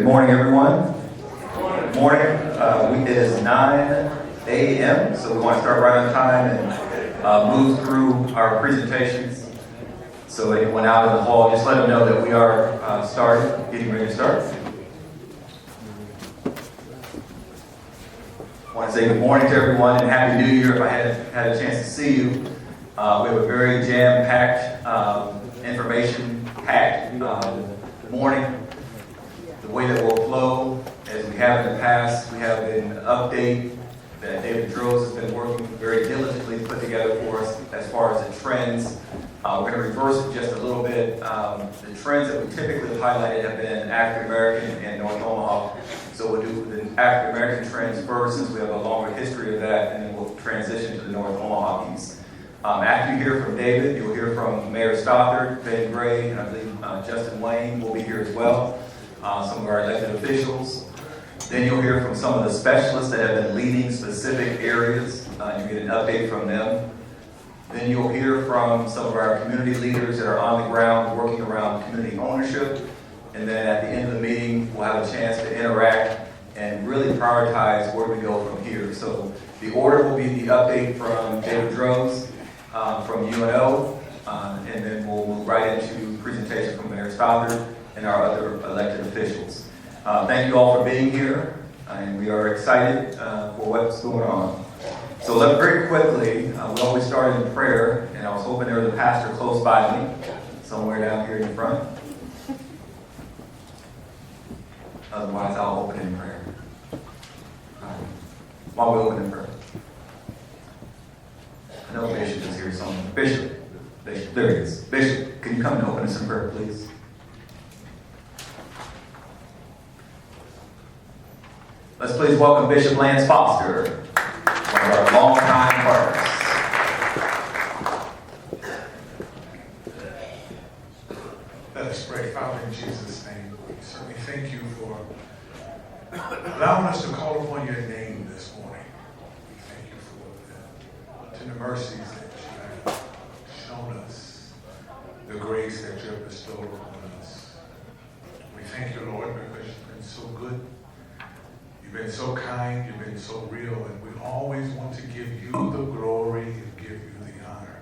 morning, everyone. Good morning. It is 9 a.m., so we want to start right on time and move through our presentations. So anyone out in the hall, just let them know that we are getting ready to start. I want to say good morning to everyone and Happy New Year if I had a chance to see you. We have a very jam-packed, information-packed morning. The way that we'll flow, as we have in the past, we have an update that David Droz has been working very diligently to put together for us as far as the trends. We're going to reverse it just a little bit. The trends that we typically highlighted have been African American and North Omaha. So we'll do the African American trends first, since we have a longer history of that, and then we'll transition to the North Omaha piece. After you hear from David, you'll hear from Mayor Stothard, Ben Gray, and I believe Justin Wayne will be here as well. Some of our elected officials. Then you'll hear from some of the specialists that have been leading specific areas. You get an update from them. Then you'll hear from some of our community leaders that are on the ground working around community ownership. And then at the end of the meeting, we'll have a chance to interact and really prioritize where we go from here. So the order will be the update from David Droz, from UNO, and then we'll move right into presentation from Mayor Stothard and our other elected officials. Thank you all for being here, and we are excited for what's going on. So very quickly, we always start in prayer, and I was hoping there was a pastor close by me, somewhere down here in front. Otherwise, I'll open in prayer. While we open in prayer. I know Bishop is here somewhere. Bishop, there he is. Bishop, can you come and open us in prayer, please? Let's please welcome Bishop Lance Foster, one of our longtime partners. Let us pray. Father, in Jesus' name, we certainly thank you for allowing us to call upon your name this morning. We thank you for the tender mercies that you have shown us, the grace that you have bestowed upon us. We thank you, Lord, because you've been so good. You've been so kind, you've been so real, and we always want to give you the glory and give you the honor.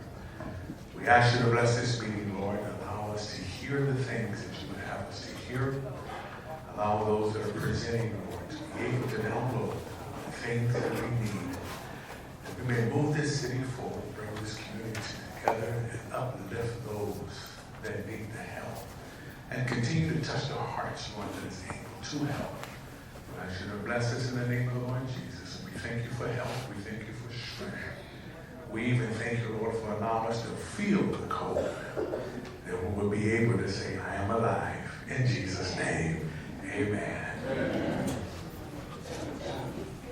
We ask you to bless this meeting, Lord, and allow us to hear the things that you would have us to hear. Allow those that are presenting, Lord, to be able to download the things that we need. That we may move this city forward, bring this community together, and uplift those that need the help. And continue to touch their hearts, Lord, that is able to help. I should have blessed us in the name of the Lord Jesus. We thank you for health. We thank you for strength. We even thank you, Lord, for allowing us to feel the cold. That we will be able to say, I am alive. In Jesus' name, amen.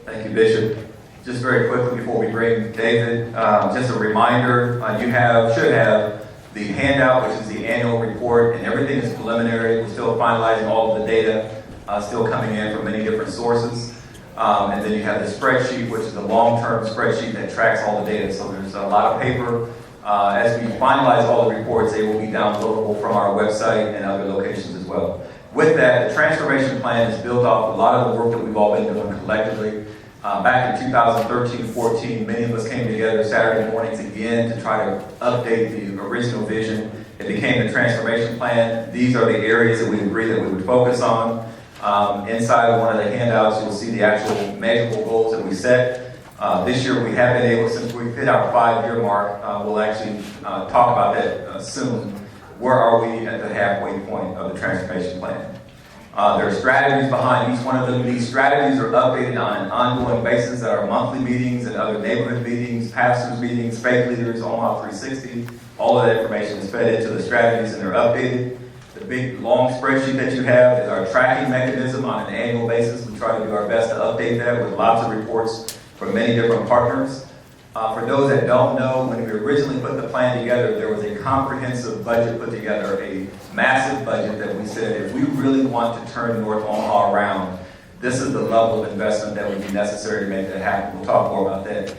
Thank you, Bishop. Just very quickly before we bring David, just a reminder, you should have the handout, which is the annual report, and everything is preliminary. We're still finalizing all of the data. Still coming in from many different sources. And then you have the spreadsheet, which is a long-term spreadsheet that tracks all the data. So there's a lot of paper. As we finalize all the reports, they will be downloadable from our website and other locations as well. With that, the transformation plan is built off a lot of the work that we've all been doing collectively. Back in 2013-14, many of us came together Saturday mornings again to try to update the original vision. It became the transformation plan. These are the areas that we agreed that we would focus on. Inside of one of the handouts, you'll see the actual measurable goals that we set. This year, we have been able, since we've hit our 5-year mark, we'll actually talk about that soon. Where are we at the halfway point of the transformation plan? There are strategies behind each one of them. These strategies are updated on an ongoing basis at our monthly meetings and other neighborhood meetings, pastors' meetings, faith leaders, Omaha 360. All of that information is fed into the strategies and they're updated. The big, long spreadsheet that you have is our tracking mechanism on an annual basis. We try to do our best to update that with lots of reports from many different partners. For those that don't know, when we originally put the plan together, there was a comprehensive budget put together, a massive budget that we said, if we really want to turn North Omaha around, this is the level of investment that would be necessary to make that happen. We'll talk more about that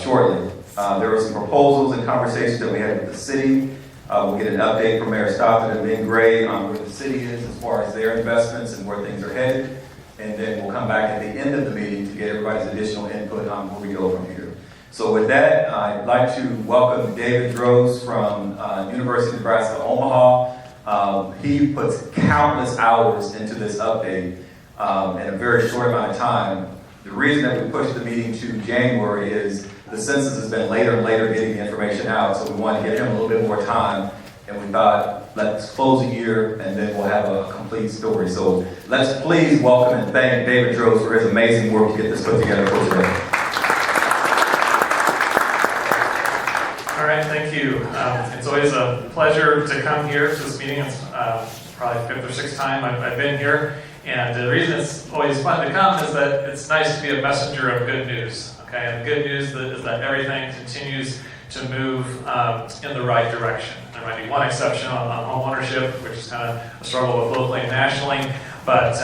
shortly. There were some proposals and conversations that we had with the city. We'll get an update from Mayor Stockton and Ben Gray on where the city is as far as their investments and where things are headed. And then we'll come back at the end of the meeting to get everybody's additional input on where we go from here. So with that, I'd like to welcome David Droz from University of Nebraska, Omaha. He puts countless hours into this update in a very short amount of time. The reason that we pushed the meeting to January is the census has been later and later getting the information out, so we wanted to give him a little bit more time, and we thought, let's close the year, and then we'll have a complete story. So let's please welcome and thank David Droz for his amazing work to get this put together for today. All right, thank you. It's always a pleasure to come here to this meeting. It's probably the 5th or 6th time I've been here. And the reason it's always fun to come is that it's nice to be a messenger of good news. Okay, and the good news is that everything continues to move in the right direction. There might be one exception on home ownership, which is kind of a struggle both locally and nationally, but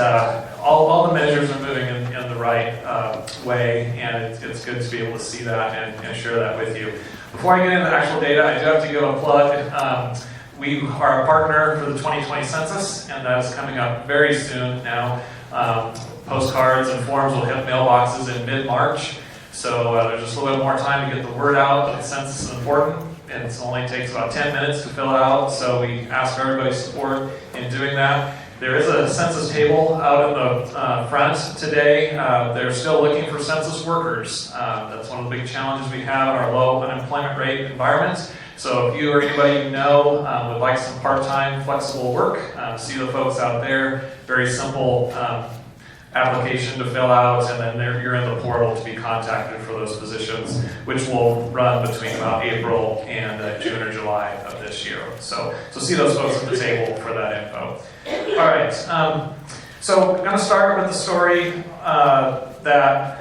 all the measures are moving in the right way, and it's good to be able to see that and share that with you. Before I get into the actual data, I do have to give a plug. We are a partner for the 2020 census, and that is coming up very soon now. Postcards and forms will hit mailboxes in mid-March. So there's just a little bit more time to get the word out, but the census is important, and it only takes about 10 minutes to fill it out, so we ask for everybody's support in doing that. There is a census table out in the front today. They're still looking for census workers. That's one of the big challenges we have in our low unemployment rate environment. So if you or anybody you know would like some part-time flexible work, see the folks out there. Very simple application to fill out, and then you're in the portal to be contacted for those positions, which will run between about April and June or July of this year. So see those folks at the table for that info. All right, so I'm going to start with the story that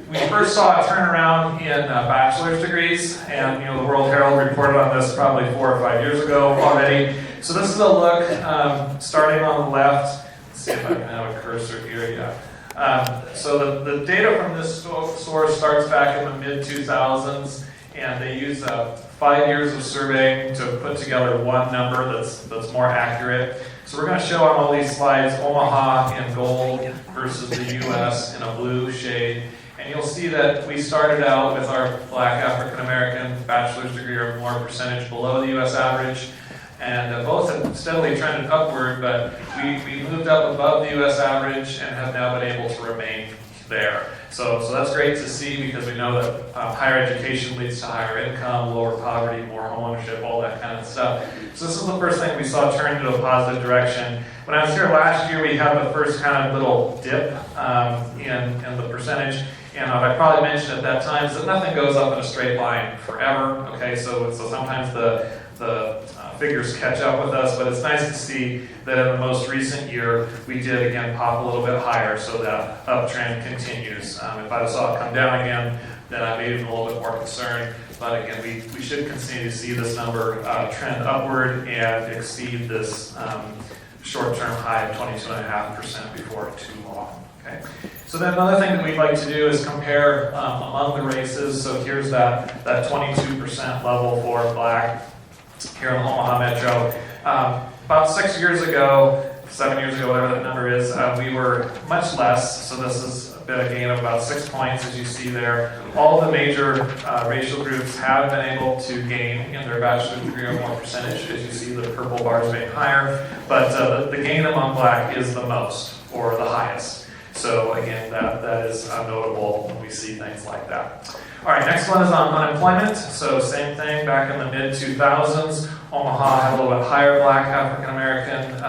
we first saw a turnaround in bachelor's degrees, and the World Herald reported on this probably 4 or 5 years ago already. So this is a look starting on the left. Let's see if I can have a cursor here. Yeah. So the data from this source starts back in the mid-2000s, and they use 5 years of surveying to put together one number that's more accurate. So we're going to show on all these slides Omaha in gold versus the U.S. in a blue shade. And you'll see that we started out with our Black African-American bachelor's degree or more percentage below the U.S. average. And both have steadily trended upward, but we moved up above the U.S. average and have now been able to remain there. So that's great to see, because we know that higher education leads to higher income, lower poverty, more homeownership, all that kind of stuff. So this is the first thing we saw turn into a positive direction. When I was here last year, we had the first kind of little dip in the percentage. And I probably mentioned at that time is that nothing goes up in a straight line forever. Okay, so sometimes the figures catch up with us, but it's nice to see that in the most recent year we did again pop a little bit higher, so that uptrend continues. If I saw it come down again, then I may be a little bit more concerned. But again, we should continue to see this number trend upward and exceed this short-term high of 22.5% before too long. Okay. So then another thing that we'd like to do is compare among the races. So here's that 22% level for Black here in the Omaha Metro. About 6 years ago, 7 years ago, whatever that number is, we were much less. So this is been a gain of about 6 points, as you see there. All of the major racial groups have been able to gain in their bachelor's degree or more percentage, as you see the purple bars being higher. But the gain among Black is the most, or the highest. So again, that is notable when we see things like that. All right, next one is on unemployment. So same thing, back in the mid-2000s, Omaha had a little bit higher Black African-American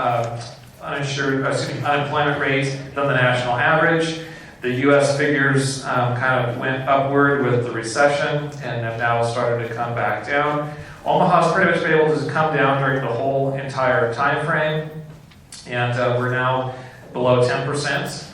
unemployment rate than the national average. The U.S. figures kind of went upward with the recession and have now started to come back down. Omaha's pretty much been able to come down during the whole entire time frame, and we're now below 10%.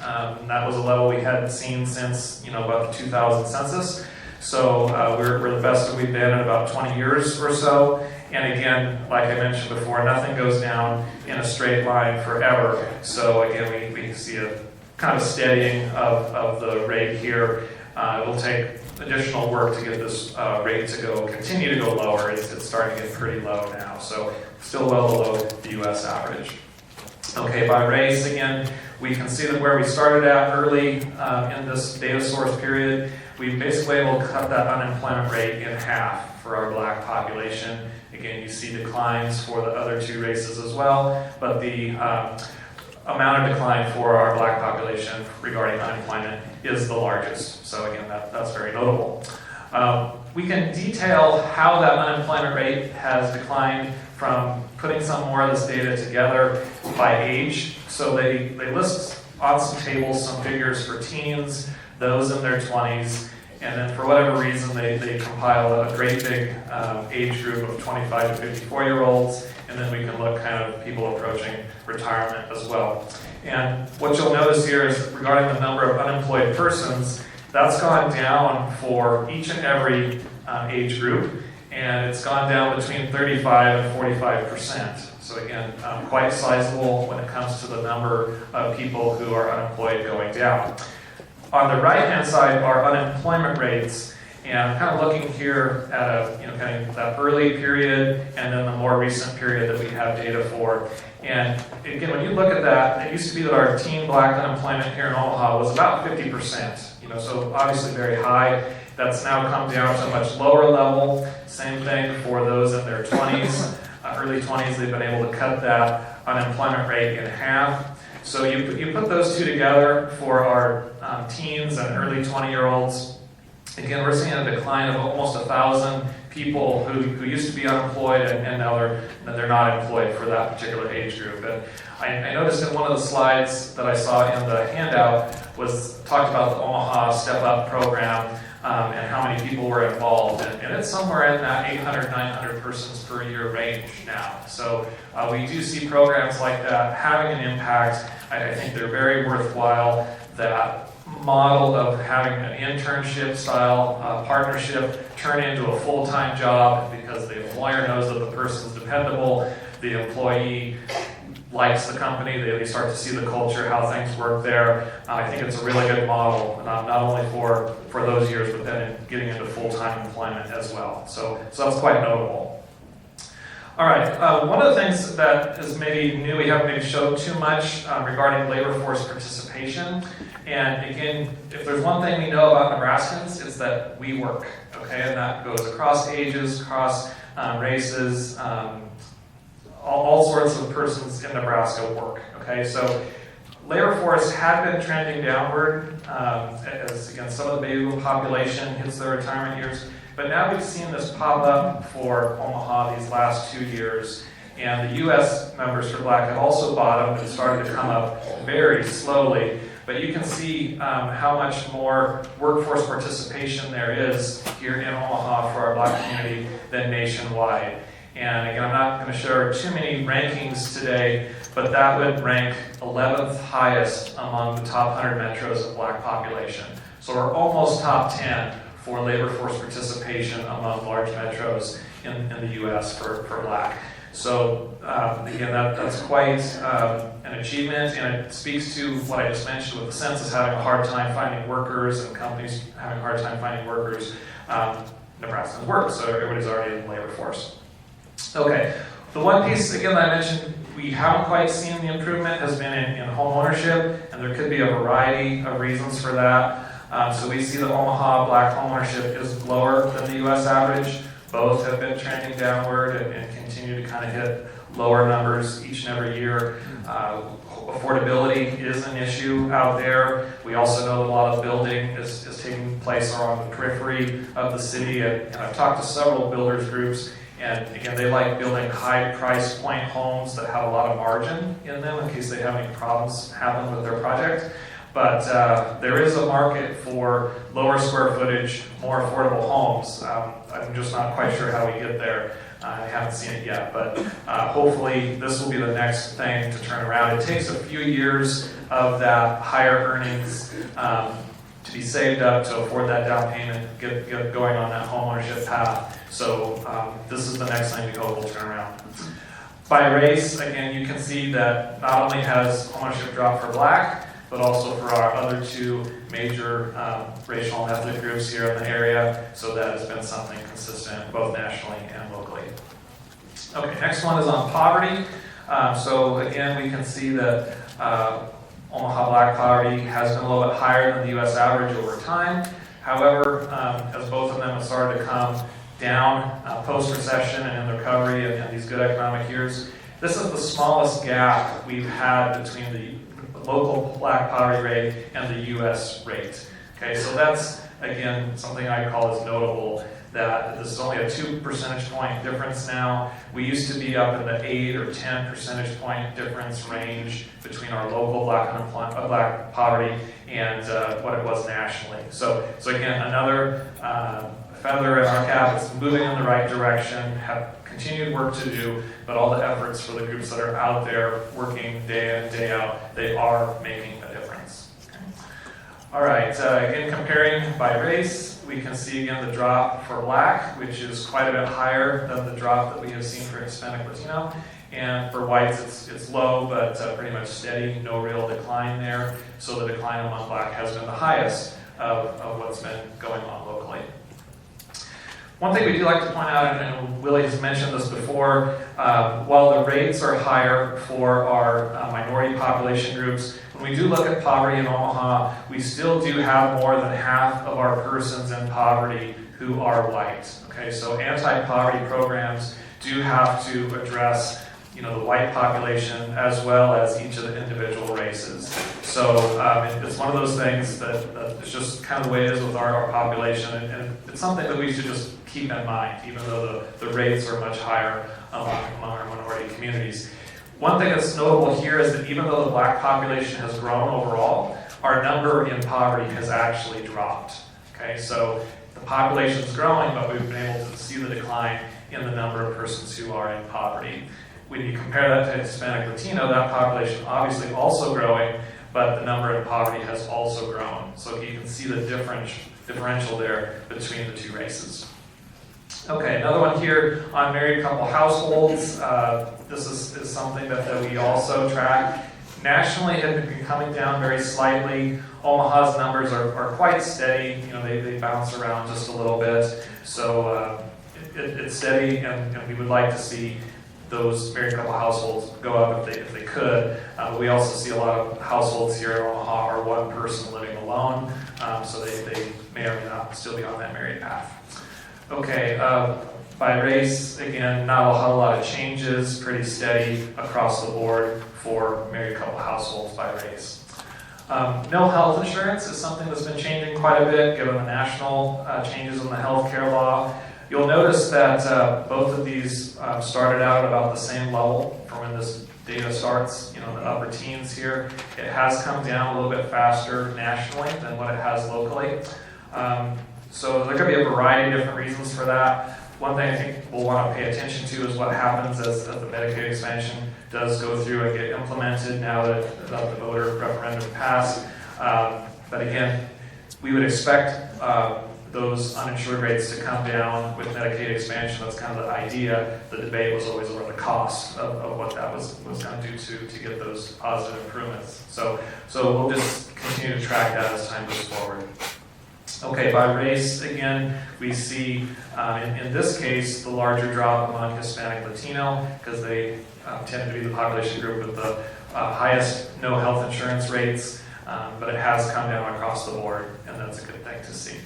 That was a level we hadn't seen since about the 2000 census. So we're the best that we've been in about 20 years or so. And again, like I mentioned before, nothing goes down in a straight line forever. So again, we see a kind of steadying of the rate here. It will take additional work to get this rate to continue to go lower. It's starting to get pretty low now, so still well below the U.S. average. Okay, by race, again, we can see that where we started at early in this data source period, we basically able to cut that unemployment rate in half for our black population. Again, you see declines for the other two races as well, but the amount of decline for our black population regarding unemployment is the largest. So again, that's very notable. We can detail how that unemployment rate has declined from putting some more of this data together by age. So they list on some tables some figures for teens, those in their 20s, and then for whatever reason they compile a great big age group of 25 to 54-year-olds, and then we can look kind of people approaching retirement as well. And what you'll notice here is regarding the number of unemployed persons, that's gone down for each and every age group, and it's gone down between 35 and 45%. So again, quite sizable when it comes to the number of people who are unemployed going down. On the right-hand side are unemployment rates, and I'm kind of looking here at kind of that early period and then the more recent period that we have data for. And again, when you look at that, it used to be that our teen black unemployment here in Omaha was about 50%. So obviously very high. That's now come down to a much lower level. Same thing for those in their 20s, early 20s. They've been able to cut that unemployment rate in half. So you put those two together for our teens and early 20-year-olds. Again, we're seeing a decline of almost 1,000 people who used to be unemployed and now they're not employed for that particular age group. And I noticed in one of the slides that I saw in the handout was talked about the Omaha Step Up program and how many people were involved. And it's somewhere in that 800, 900 persons per year range now. So we do see programs like that having an impact. I think they're very worthwhile. That model of having an internship style partnership turn into a full-time job because the employer knows that the person's dependable, the employee likes the company, they start to see the culture, how things work there. I think it's a really good model, not only for those years, but then in getting into full-time employment as well. So that's quite notable. All right, one of the things that is maybe new, we haven't maybe showed too much regarding labor force participation. And again, if there's one thing we know about Nebraskans, it's that we work, okay? And that goes across ages, across races, all sorts of persons in Nebraska work, okay? So labor force had been trending downward as, again, some of the baby boom population hits their retirement years. But now we've seen this pop up for Omaha these last 2 years. And the U.S. numbers for black have also bottomed and started to come up very slowly. But you can see how much more workforce participation there is here in Omaha for our black community than nationwide. And again, I'm not going to share too many rankings today, but that would rank 11th highest among the top 100 metros of black population. So we're almost top 10 for labor force participation among large metros in the U.S. for black. So again, that's quite an achievement, and it speaks to what I just mentioned with the census having a hard time finding workers and companies having a hard time finding workers. Nebraskans work, so everybody's already in the labor force. Okay, the one piece, again, that I mentioned we haven't quite seen the improvement has been in home ownership, and there could be a variety of reasons for that. So we see that Omaha black home ownership is lower than the U.S. average. Both have been trending downward and continue to kind of hit lower numbers each and every year. Affordability is an issue out there. We also know that a lot of building is taking place around the periphery of the city. And I've talked to several builders groups, and again, they like building high price point homes that have a lot of margin in them in case they have any problems happen with their project. But there is a market for lower square footage, more affordable homes. I'm just not quite sure how we get there. I haven't seen it yet, but hopefully this will be the next thing to turn around. It takes a few years of that higher earnings to be saved up to afford that down payment, get going on that home ownership path. So this is the next thing we hope will turn around. By race, again, you can see that not only has ownership dropped for black, but also for our other two major racial and ethnic groups here in the area. So that has been something consistent both nationally and locally. Okay, next one is on poverty. So again, we can see that Omaha black poverty has been a little bit higher than the U.S. average over time. However, as both of them have started to come down post-recession and in recovery and these good economic years, this is the smallest gap we've had between the local black poverty rate and the U.S. rate. Okay, so that's, again, something I call as notable, that this is only a 2 percentage point difference now. We used to be up in the 8 or 10 percentage point difference range between our local black poverty and what it was nationally. So again, another feather in our cap. It's moving in the right direction, have continued work to do, but all the efforts for the groups that are out there working day in, day out, they are making a difference. Okay. All right, again, comparing by race, we can see again the drop for black, which is quite a bit higher than the drop that we have seen for Hispanic Latino. And for whites, it's low, but pretty much steady, no real decline there. So the decline among black has been the highest of what's been going on locally. One thing we do like to point out, and Willie has mentioned this before, while the rates are higher for our minority population groups, when we do look at poverty in Omaha, we still do have more than half of our persons in poverty who are white. Okay, so anti-poverty programs do have to address, the white population as well as each of the individual races. So it's one of those things that it's just kind of the way it is with our population, and it's something that we should just keep in mind, even though the rates are much higher among our minority communities. One thing that's notable here is that even though the black population has grown overall, our number in poverty has actually dropped. Okay, so the population is growing, but we've been able to see the decline in the number of persons who are in poverty. When you compare that to Hispanic Latino, that population obviously also growing, but the number in poverty has also grown. So you can see the differential there between the two races. Okay, another one here on married couple households. This is something that we also track. Nationally, it had been coming down very slightly. Omaha's numbers are quite steady. They bounce around just a little bit. So it's steady, and we would like to see those married couple households go up if they could. We also see a lot of households here in Omaha are one person living alone, so they may or may not still be on that married path. Okay, by race, again, not a whole lot of changes, pretty steady across the board for married couple households by race. No health insurance is something that's been changing quite a bit given the national changes in the health care law. You'll notice that both of these started out about the same level from when this data starts, the upper teens here. It has come down a little bit faster nationally than what it has locally. So there could be a variety of different reasons for that. One thing I think we'll want to pay attention to is what happens as the Medicaid expansion does go through and get implemented now that the voter referendum passed. But again, we would expect those uninsured rates to come down with Medicaid expansion. That's kind of the idea. The debate was always over the cost of what that was going to do to get those positive improvements. So we'll just continue to track that as time goes forward. Okay, by race, again, we see in this case the larger drop among Hispanic Latino because they tend to be the population group with the highest no health insurance rates, but it has come down across the board, and that's a good thing to see.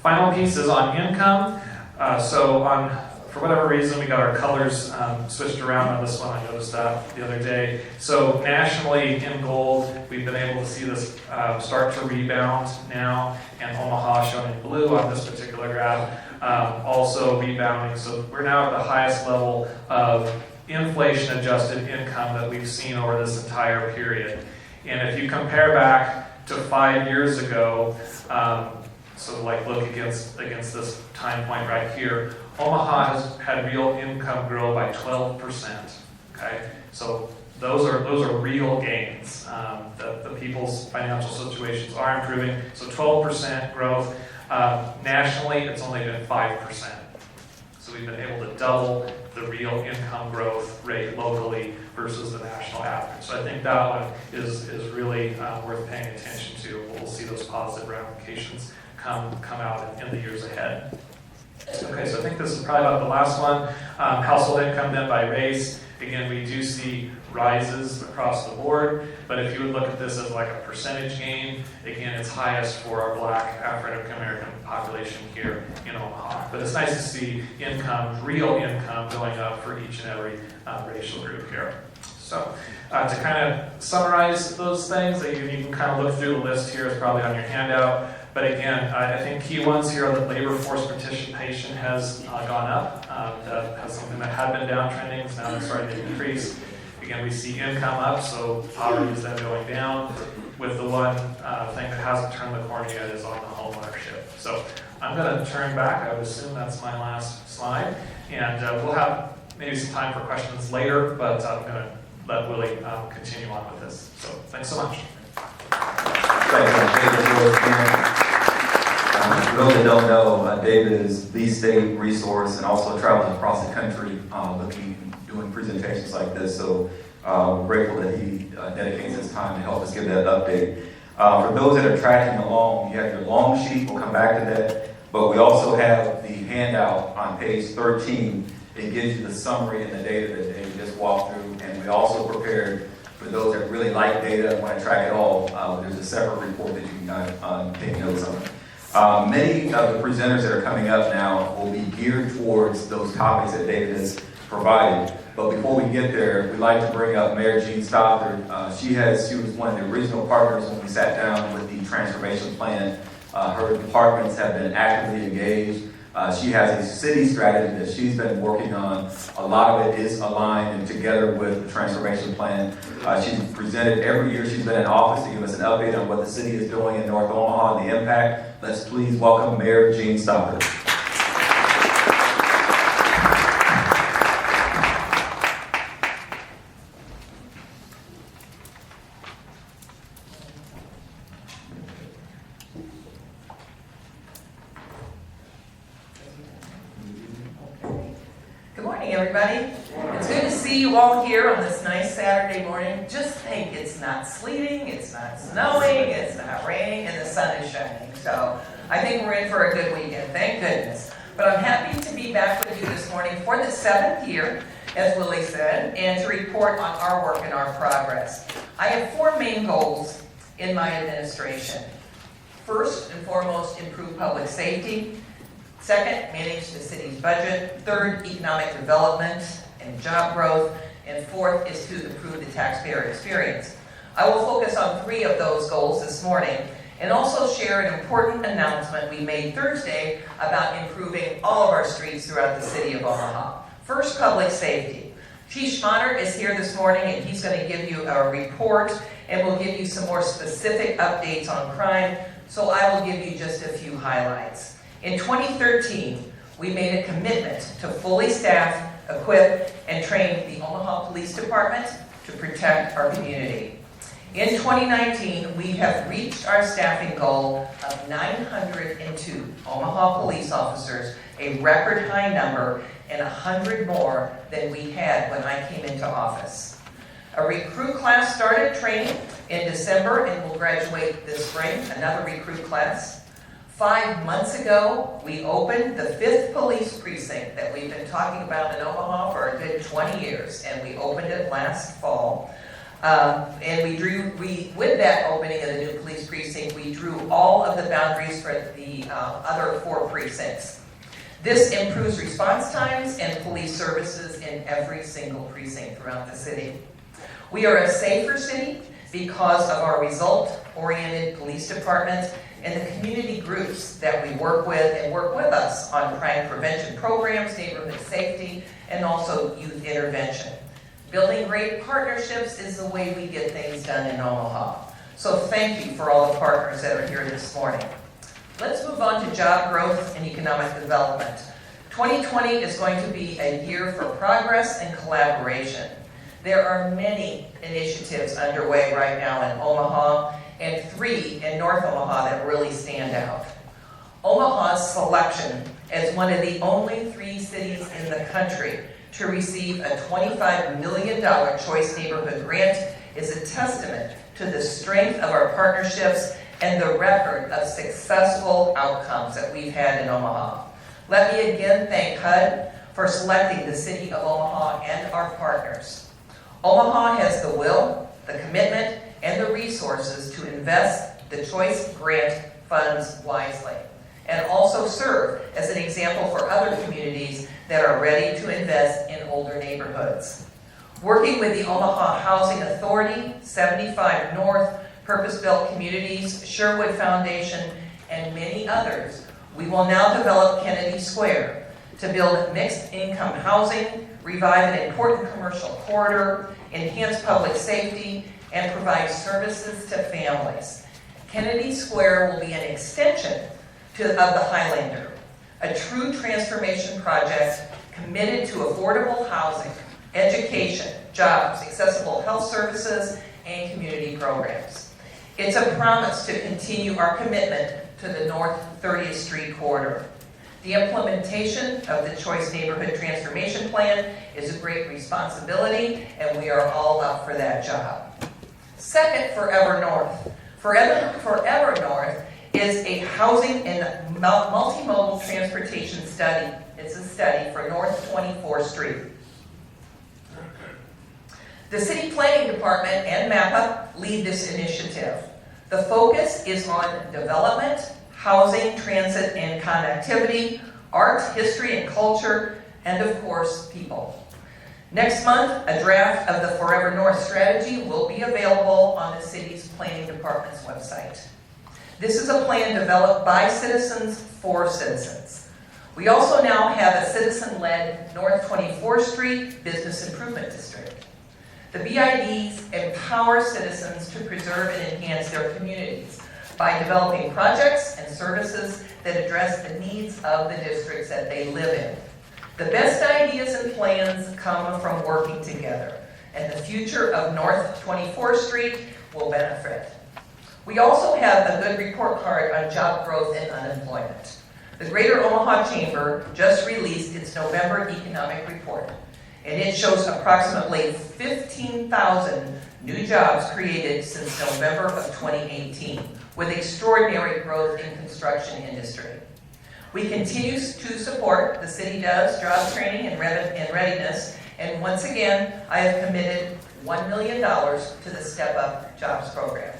Final piece is on income. For whatever reason, we got our colors switched around on this one. I noticed that the other day. So nationally, in gold, we've been able to see this start to rebound now, and Omaha shown in blue on this particular graph, also rebounding. So we're now at the highest level of inflation-adjusted income that we've seen over this entire period. And if you compare back to 5 years ago, look against this time point right here, Omaha has had real income grow by 12%. Okay, so those are real gains. The people's financial situations are improving. So 12% growth. Nationally, it's only been 5%. So So we've been able to double the real income growth rate locally versus the national average. So I think that one is really worth paying attention to. We'll see those positive ramifications come out in the years ahead. Okay, so I think this is probably about the last one. Household income then by race. Again, we do see rises across the board, but if you would look at this as like a percentage gain, again, it's highest for our Black African American population here in Omaha. But it's nice to see income, real income, going up for each and every racial group here. So to kind of summarize those things, you can kind of look through the list here. It's probably on your handout. But again, I think key ones here are that labor force participation has gone up. That has something that had been downtrending, is now starting to increase. Again, we see income up, so poverty is then going down. With the one thing that hasn't turned the corner yet is on the home ownership. So I'm going to turn back. I would assume that's my last slide. And we'll have maybe some time for questions later, but I'm going to let Willie continue on with this. So thanks so much. For those that don't know, David is the state resource and also travels across the country doing presentations like this. So we're grateful that he dedicates his time to help us give that update. For those that are tracking along, you have your long sheet. We'll come back to that. But we also have the handout on page 13. It gives you the summary and the data that David just walked through. And we also prepared, for those that really like data and want to track it all, there's a separate report that you can kind of take notes on. Many of the presenters that are coming up now will be geared towards those topics that David has provided. But before we get there, we'd like to bring up Mayor Jean Stothard. She was one of the original partners when we sat down with the transformation plan. Her departments have been actively engaged. She has a city strategy that she's been working on. A lot of it is aligned and together with the transformation plan. She's presented every year she's been in office to give us an update on what the city is doing in North Omaha and the impact. Let's please welcome Mayor Jean Stothard. Good morning, everybody. It's good to see you all here on this nice Saturday morning. Just think, it's not sleeting, it's not snowing, it's not raining, and the sun is shining. So I think we're in for a good weekend, thank goodness. But I'm happy to be back with you this morning for the 7th year, as Willie said, and to report on our work and our progress. I have 4 main goals in my administration. First and foremost, improve public safety. Second, manage the city's budget. Third, economic development and job growth. And fourth is to improve the taxpayer experience. I will focus on 3 of those goals this morning and also share an important announcement we made Thursday about improving all of our streets throughout the city of Omaha. First, public safety. Chief Schmatter is here this morning and he's going to give you a report and will give you some more specific updates on crime. So I will give you just a few highlights. In 2013, we made a commitment to fully staff, equip, and train the Omaha Police Department to protect our community. In 2019, we have reached our staffing goal of 902 Omaha police officers, a record high number, and 100 more than we had when I came into office. A recruit class started training in December and will graduate this spring, another recruit class. 5 months ago, we opened the 5th police precinct that we've been talking about in Omaha for a good 20 years, and we opened it last fall. And with that opening of the new police precinct, we drew all of the boundaries for the other 4 precincts. This improves response times and police services in every single precinct throughout the city. We are a safer city because of our result-oriented police department and the community groups that we work with and work with us on crime prevention programs, neighborhood safety, and also youth intervention. Building great partnerships is the way we get things done in Omaha. So thank you for all the partners that are here this morning. Let's move on to job growth and economic development. 2020 is going to be a year for progress and collaboration. There are many initiatives underway right now in Omaha, and 3 in North Omaha that really stand out. Omaha's selection as one of the only 3 cities in the country to receive a $25 million Choice Neighborhood Grant is a testament to the strength of our partnerships and the record of successful outcomes that we've had in Omaha. Let me again thank HUD for selecting the City of Omaha and our partners. Omaha has the will, the commitment, and the resources to invest the Choice Grant funds wisely, and also serve as an example for other communities that are ready to invest in older neighborhoods. Working with the Omaha Housing Authority, 75 North, Purpose-Built Communities, Sherwood Foundation, and many others, we will now develop Kennedy Square to build mixed-income housing, revive an important commercial corridor, enhance public safety, and provide services to families. Kennedy Square will be an extension of the Highlander, a true transformation project committed to affordable housing, education, jobs, accessible health services, and community programs. It's a promise to continue our commitment to the North 30th Street corridor. The implementation of the Choice Neighborhood Transformation Plan is a great responsibility, and we are all up for that job. Second, Forever North. Forever North is a housing and multimodal transportation study. It's a study for North 24th Street. The City Planning Department and MAPA lead this initiative. The focus is on development, housing, transit, and connectivity, art, history, and culture, and of course, people. Next month, a draft of the Forever North strategy will be available on the city's planning department's website. This is a plan developed by citizens for citizens. We also now have a citizen-led North 24th Street Business Improvement District. The BIDs empower citizens to preserve and enhance their communities by developing projects and services that address the needs of the districts that they live in. The best ideas and plans come from working together, and the future of North 24th Street will benefit. We also have a good report card on job growth and unemployment. The Greater Omaha Chamber just released its November economic report, and it shows approximately 15,000 new jobs created since November of 2018, with extraordinary growth in construction industry. We continue to support, the city does, job training and readiness, and once again, I have committed $1 million to the Step Up Jobs program.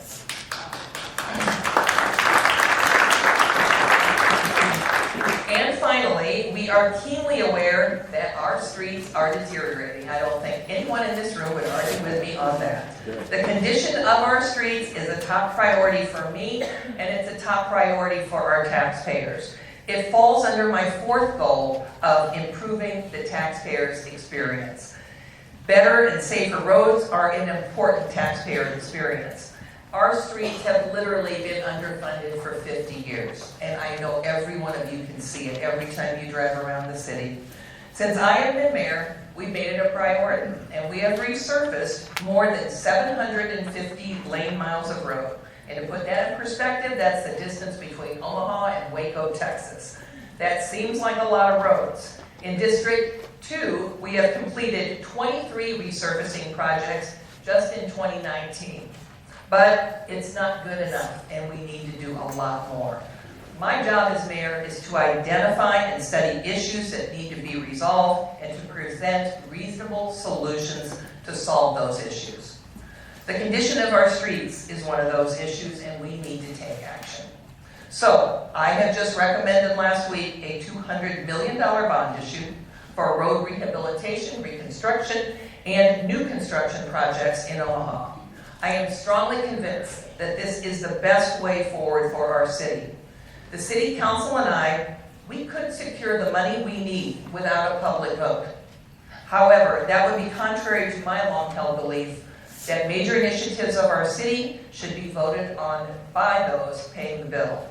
And finally, we are keenly aware that our streets are deteriorating. I don't think anyone in this room would argue with me on that. The condition of our streets is a top priority for me, and it's a top priority for our taxpayers. It falls under my 4th goal of improving the taxpayer's experience. Better and safer roads are an important taxpayer experience. Our streets have literally been underfunded for 50 years, and I know every one of you can see it every time you drive around the city. Since I have been mayor, we've made it a priority, and we have resurfaced more than 750 lane miles of road. And to put that in perspective, that's the distance between Omaha and Waco, Texas. That seems like a lot of roads. In District 2, we have completed 23 resurfacing projects just in 2019. But it's not good enough, and we need to do a lot more. My job as mayor is to identify and study issues that need to be resolved and to present reasonable solutions to solve those issues. The condition of our streets is one of those issues, and we need to take action. So, I have just recommended last week a $200 million bond issue for road rehabilitation, reconstruction, and new construction projects in Omaha. I am strongly convinced that this is the best way forward for our city. The City Council and I, we could secure the money we need without a public vote. However, that would be contrary to my long-held belief that major initiatives of our city should be voted on by those paying the bill.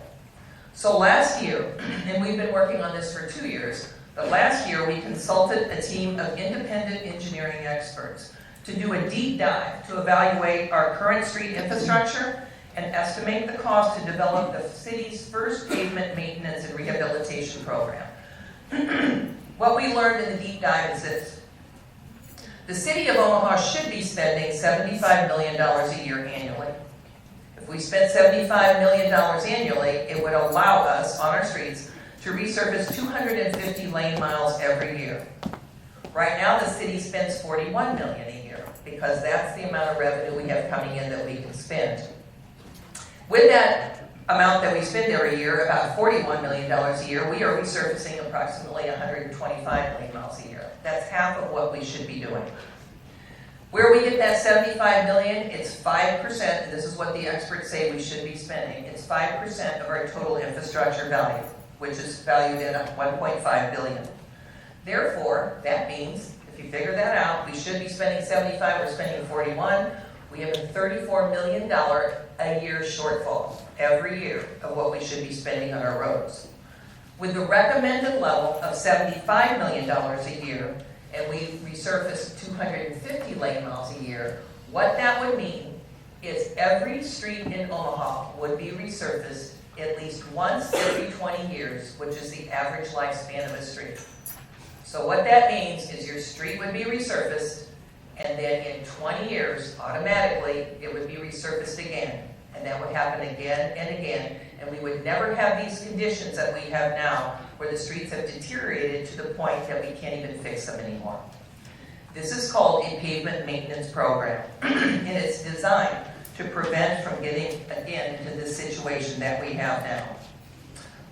So last year, and we've been working on this for 2 years, but last year we consulted a team of independent engineering experts to do a deep dive to evaluate our current street infrastructure and estimate the cost to develop the city's first pavement maintenance and rehabilitation program. What we learned in the deep dive is this. The city of Omaha should be spending $75 million a year annually. If we spent $75 million annually, it would allow us, on our streets, to resurface 250 lane miles every year. Right now, the city spends $41 million a year, because that's the amount of revenue we have coming in that we can spend. With that amount that we spend every year, about $41 million a year, we are resurfacing approximately 125 lane miles a year. That's half of what we should be doing. Where we get that $75 million, it's 5%, and this is what the experts say we should be spending. It's 5% of our total infrastructure value, which is valued at $1.5 billion. Therefore, that means, if you figure that out, we should be spending 75, we're spending 41. We have a $34 million a year shortfall every year of what we should be spending on our roads. With the recommended level of $75 million a year, and we resurface 250 lane miles a year, what that would mean is every street in Omaha would be resurfaced at least once every 20 years, which is the average lifespan of a street. So what that means is your street would be resurfaced, and then in 20 years, automatically, it would be resurfaced again. And that would happen again and again. And we would never have these conditions that we have now, where the streets have deteriorated to the point that we can't even fix them anymore. This is called a pavement maintenance program. And it's designed to prevent from getting, again, into this situation that we have now.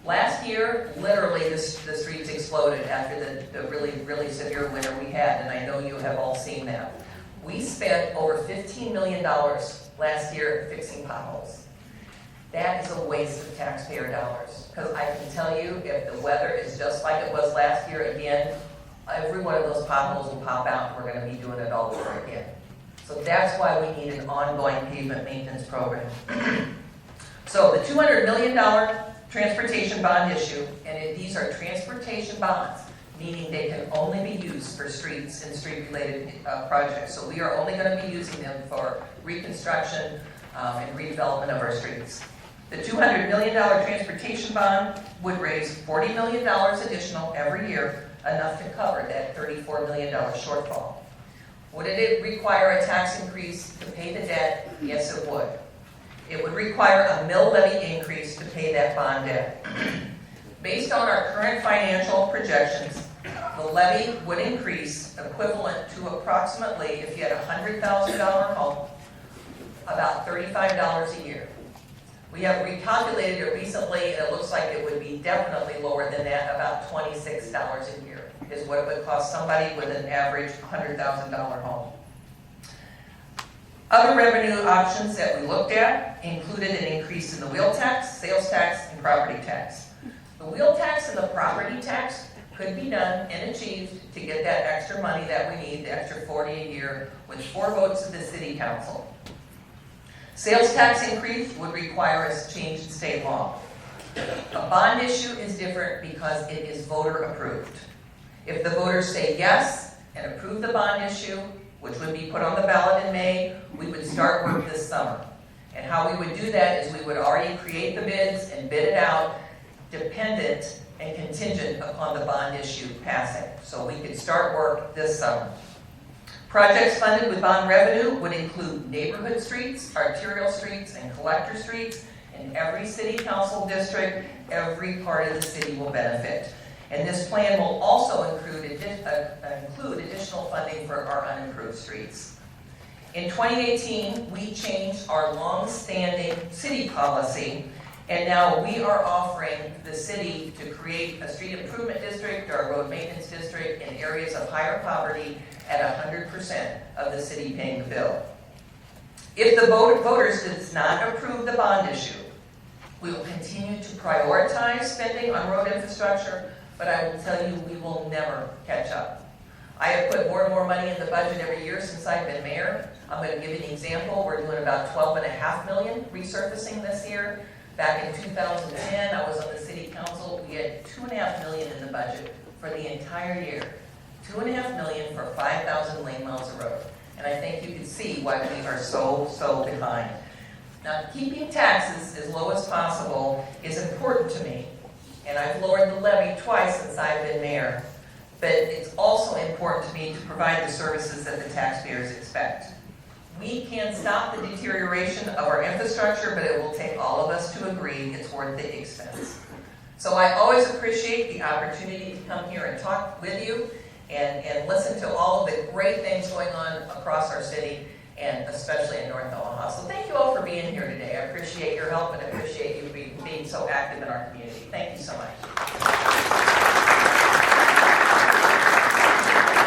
Last year, literally, the streets exploded after the really, really severe winter we had, and I know you have all seen that. We spent over $15 million last year fixing potholes. That is a waste of taxpayer dollars, because I can tell you, if the weather is just like it was last year again, every one of those potholes will pop out, and we're going to be doing it all over again. So that's why we need an ongoing pavement maintenance program. So the $200 million transportation bond issue, and these are transportation bonds, meaning they can only be used for streets and street-related projects. So we are only going to be using them for reconstruction and redevelopment of our streets. The $200 million transportation bond would raise $40 million additional every year, enough to cover that $34 million shortfall. Would it require a tax increase to pay the debt? Yes, it would. It would require a mill levy increase to pay that bond debt. Based on our current financial projections, the levy would increase equivalent to approximately, if you had a $100,000 home, about $35 a year. We have recalculated it recently, and it looks like it would be definitely lower than that, about $26 a year is what it would cost somebody with an average $100,000 home. Other revenue options that we looked at included an increase in the wheel tax, sales tax, and property tax. The wheel tax and the property tax could be done and achieved to get that extra money that we need, the extra $40 a year, with 4 votes of the city council. Sales tax increase would require us to change the state law. A bond issue is different because it is voter approved. If the voters say yes and approve the bond issue, which would be put on the ballot in May, we would start work this summer. And how we would do that is we would already create the bids and bid it out, dependent and contingent upon the bond issue passing. So we could start work this summer. Projects funded with bond revenue would include neighborhood streets, arterial streets, and collector streets. In every city council district, every part of the city will benefit. And this plan will also include additional funding for our unimproved streets. In 2018, we changed our long-standing city policy, and now we are offering the city to create a street improvement district or a road maintenance district in areas of higher poverty at 100% of the city paying the bill. If the voters does not approve the bond issue, we will continue to prioritize spending on road infrastructure, but I will tell you, we will never catch up. I have put more and more money in the budget every year since I've been mayor. I'm going to give you an example. We're doing about $12.5 million resurfacing this year. Back in 2010, I was on the city council. We had $2.5 million in the budget for the entire year. $2.5 million for 5,000 lane miles of road. And I think you can see why we are so behind. Now, keeping taxes as low as possible is important to me. And I've lowered the levy twice since I've been mayor. provide the services that the taxpayers expect. We can stop the deterioration of our infrastructure, but it will take all of us to agree it's worth the expense. So I always appreciate the opportunity to come here and talk with you and listen to all of the great things going on across our city, and especially in North Omaha. So thank you all for being here today. I appreciate your help and appreciate you being so active in our community. Thank you so much.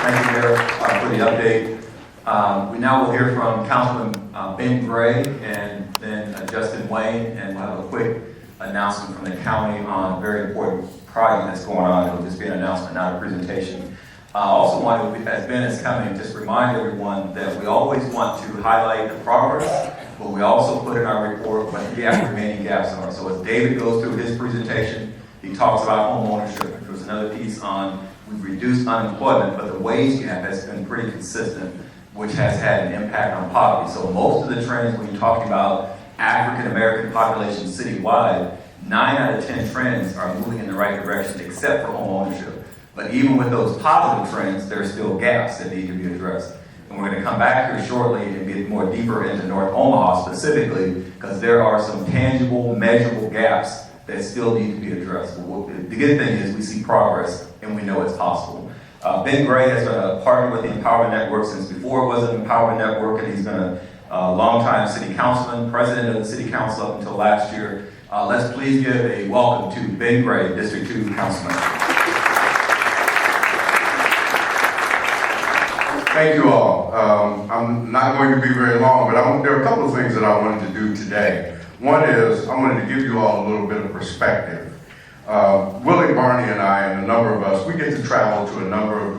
Thank you, Mayor, for the update. We now will hear from Councilman Ben Gray and then Justin Wayne, and we'll have a quick announcement from the county on a very important project that's going on. It'll just be an announcement, not a presentation. I also want to, as Ben is coming, just remind everyone that we always want to highlight the progress, but we also put in our report what the remaining gaps are. So as David goes through his presentation, he talks about home ownership. There was another piece on we've reduced unemployment, but the wage gap has been pretty consistent, which has had an impact on poverty. So most of the trends, when you're talking about African American population citywide, 9 out of 10 trends are moving in the right direction except for home ownership. But even with those positive trends, there are still gaps that need to be addressed. And we're going to come back here shortly and get more deeper into North Omaha specifically, because there are some tangible, measurable gaps that still need to be addressed. But the good thing is we see progress and we know it's possible. Ben Gray has been a partner with the Empowerment Network since before it was an Empowerment Network, and he's been a longtime city councilman, president of the city council up until last year. Let's please give a welcome to Ben Gray, District 2 Councilman. Thank you all. I'm not going to be very long, but there are a couple of things that I wanted to do today. One is I wanted to give you all a little bit of perspective. Willie, Barney, and I, and a number of us, we get to travel to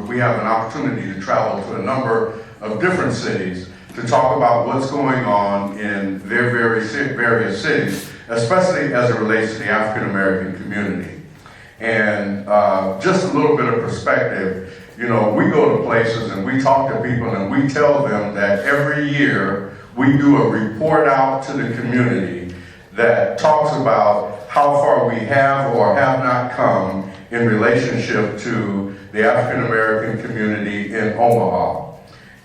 we have an opportunity to travel to a number of different cities to talk about what's going on in their various cities, especially as it relates to the African American community. And just a little bit of perspective, you know, we go to places and we talk to people and we tell them that every year we do a report out to the community that talks about how far we have or have not come in relationship to the African American community in Omaha.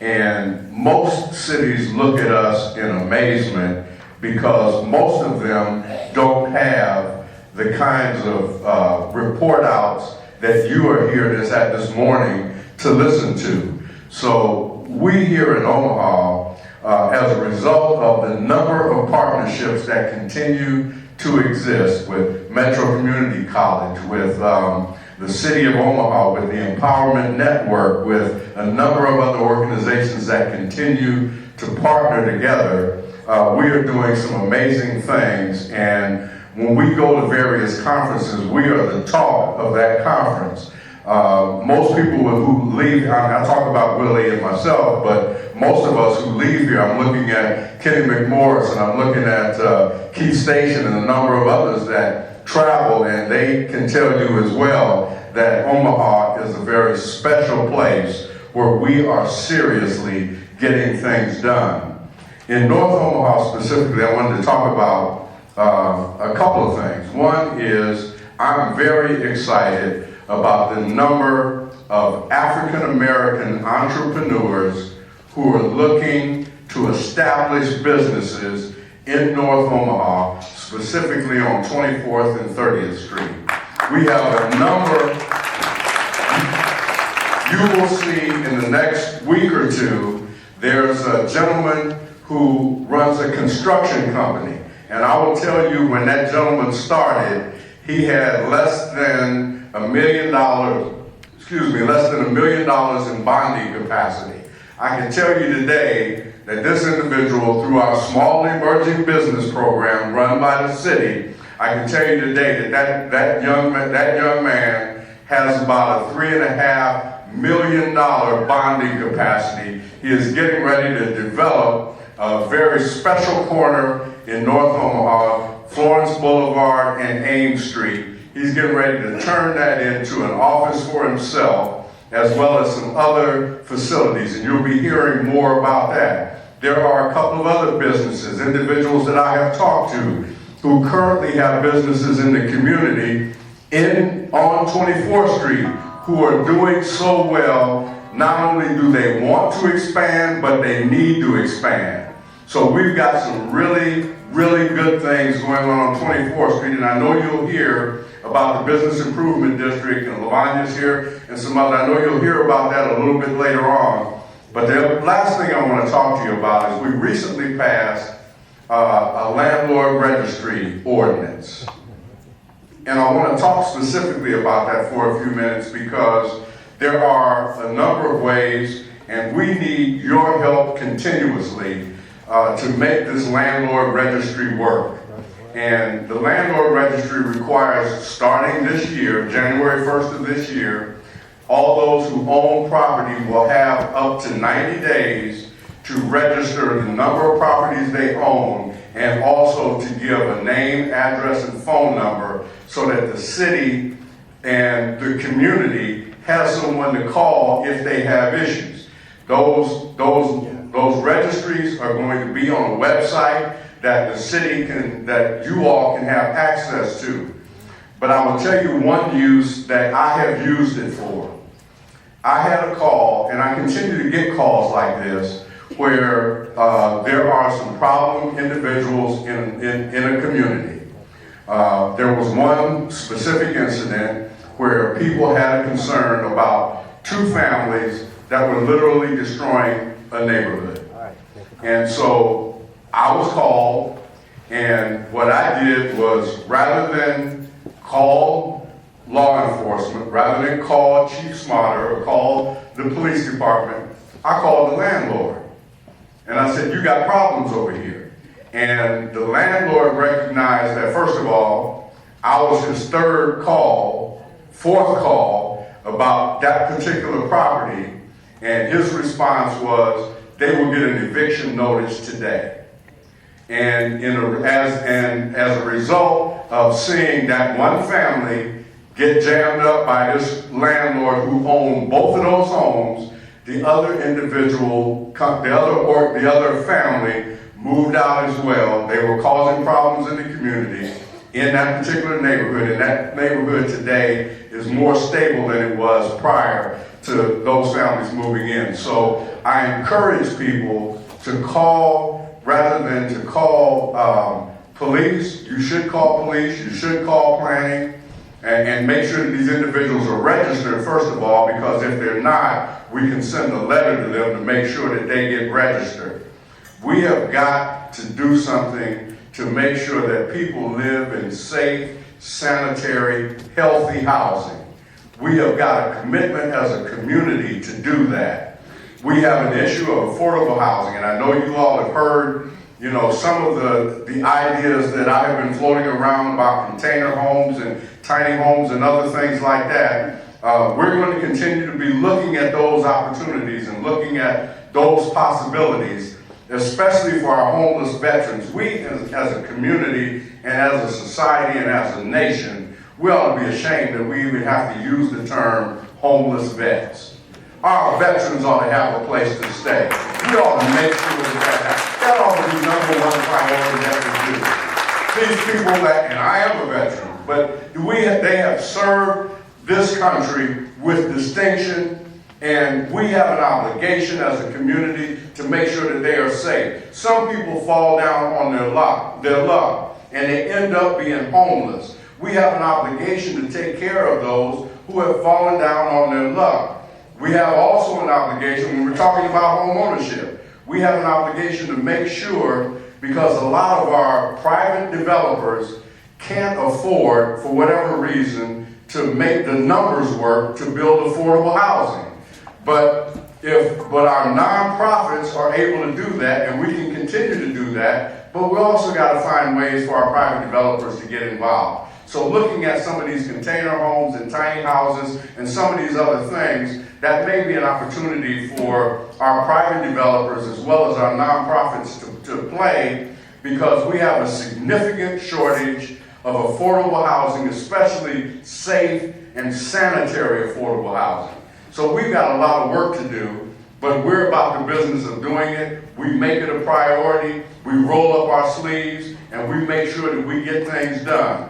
And most cities look at us in amazement because most of them don't have the kinds of report outs that you are here this morning to listen to. So we here in Omaha, as a result of the number of partnerships that continue to exist with Metro Community College, with the City of Omaha, with the Empowerment Network, with a number of other organizations that continue to partner together, we are doing some amazing things. And when we go to various conferences, we are the talk of that conference. Most people who leave, I talk about Willie and myself, but most of us who leave here, I'm looking at Kenny McMorris and I'm looking at Keith Station and a number of others that travel, and they can tell you as well that Omaha is a very special place where we are seriously getting things done. In North Omaha specifically, I wanted to talk about a couple of things. One is I'm very excited about the number of African American entrepreneurs who are looking to establish businesses in North Omaha, specifically on 24th and 30th Street. We have a number, you will see in the next week or two, there's a gentleman who runs a construction company. And I will tell you, when that gentleman started, he had less than $1 million in bonding capacity. I can tell you today that this individual, through our small emerging business program run by the city, I can tell you today that young man has about a $3.5 million bonding capacity. He is getting ready to develop a very special corner in North Omaha, Florence Boulevard and Ames Street. He's getting ready to turn that into an office for himself, as well as some other facilities, and you'll be hearing more about that. There are a couple of other businesses, individuals that I have talked to, who currently have businesses in the community on 24th Street, who are doing so well not only do they want to expand, but they need to expand. So we've got some really, really good things going on 24th Street, and I know you'll hear about the Business Improvement District, and Lavagna's here, and some other. I know you'll hear about that a little bit later on. But the last thing I want to talk to you about is we recently passed a landlord registry ordinance. And I want to talk specifically about that for a few minutes because there are a number of ways, and we need your help continuously to make this landlord registry work. And the landlord registry requires, starting this year, January 1st of this year, all those who own property will have up to 90 days to register the number of properties they own and also to give a name, address, and phone number so that the city and the community has someone to call if they have issues. Those registries are going to be on a website that the city that you all can have access to. But I will tell you one use that I have used it for. I had a call, and I continue to get calls like this, where there are some problem individuals in a community. There was one specific incident where people had a concern about two families that were literally destroying a neighborhood. And so I was called, and what I did was, rather than call law enforcement, rather than call Chief Smarter or call the police department, I called the landlord. And I said, you got problems over here. And the landlord recognized that, first of all, I was his fourth call about that particular property. And his response was, they will get an eviction notice today. And as a result of seeing that one family get jammed up by this landlord who owned both of those homes, the other family moved out as well. They were causing problems in the community in that particular neighborhood, and that neighborhood today is more stable than it was prior to those families moving in. So I encourage people to call, rather than to call police. You should call police, you should call planning, and make sure that these individuals are registered, first of all, because if they're not, we can send a letter to them to make sure that they get registered. We have got to do something to make sure that people live in safe, sanitary, healthy housing. We have got a commitment as a community to do that. We have an issue of affordable housing, and I know you all have heard, some of the ideas that I have been floating around about container homes and tiny homes and other things like that. We're going to continue to be looking at those opportunities and looking at those possibilities, especially for our homeless veterans. We as a community and as a society and as a nation, we ought to be ashamed that we even have to use the term homeless vets. Our veterans ought to have a place to stay. We ought to make sure that ought to be number one priority that we do. These people and I am a veteran, but they have served this country with distinction, and we have an obligation as a community to make sure that they are safe. Some people fall down on their luck, and they end up being homeless. We have an obligation to take care of those who have fallen down on their luck. We have also an obligation, when we're talking about home ownership, we have an obligation to make sure, because a lot of our private developers can't afford, for whatever reason, to make the numbers work to build affordable housing. But our nonprofits are able to do that, and we can continue to do that, but we also got to find ways for our private developers to get involved. So looking at some of these container homes and tiny houses and some of these other things, that may be an opportunity for our private developers as well as our nonprofits to play, because we have a significant shortage of affordable housing, especially safe and sanitary affordable housing. So we've got a lot of work to do, but we're about the business of doing it. We make it a priority, we roll up our sleeves, and we make sure that we get things done.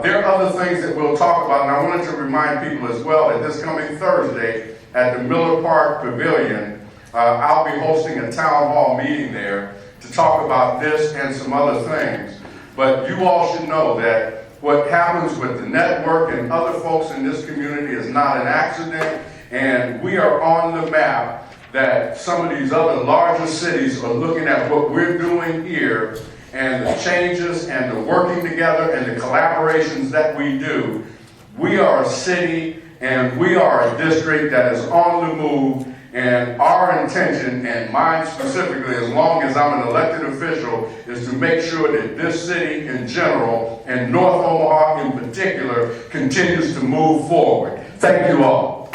There are other things that we'll talk about, and I wanted to remind people as well that this coming Thursday at the Miller Park Pavilion. I'll be hosting a town hall meeting there to talk about this and some other things. But you all should know that what happens with the network and other folks in this community is not an accident, and we are on the map that some of these other larger cities are looking at what we're doing here and the changes and the working together and the collaborations that we do. We are a city and we are a district that is on the move, and our intention, and mine specifically, as long as I'm an elected official, is to make sure that this city in general and North Omaha in particular continues to move forward. Thank you all.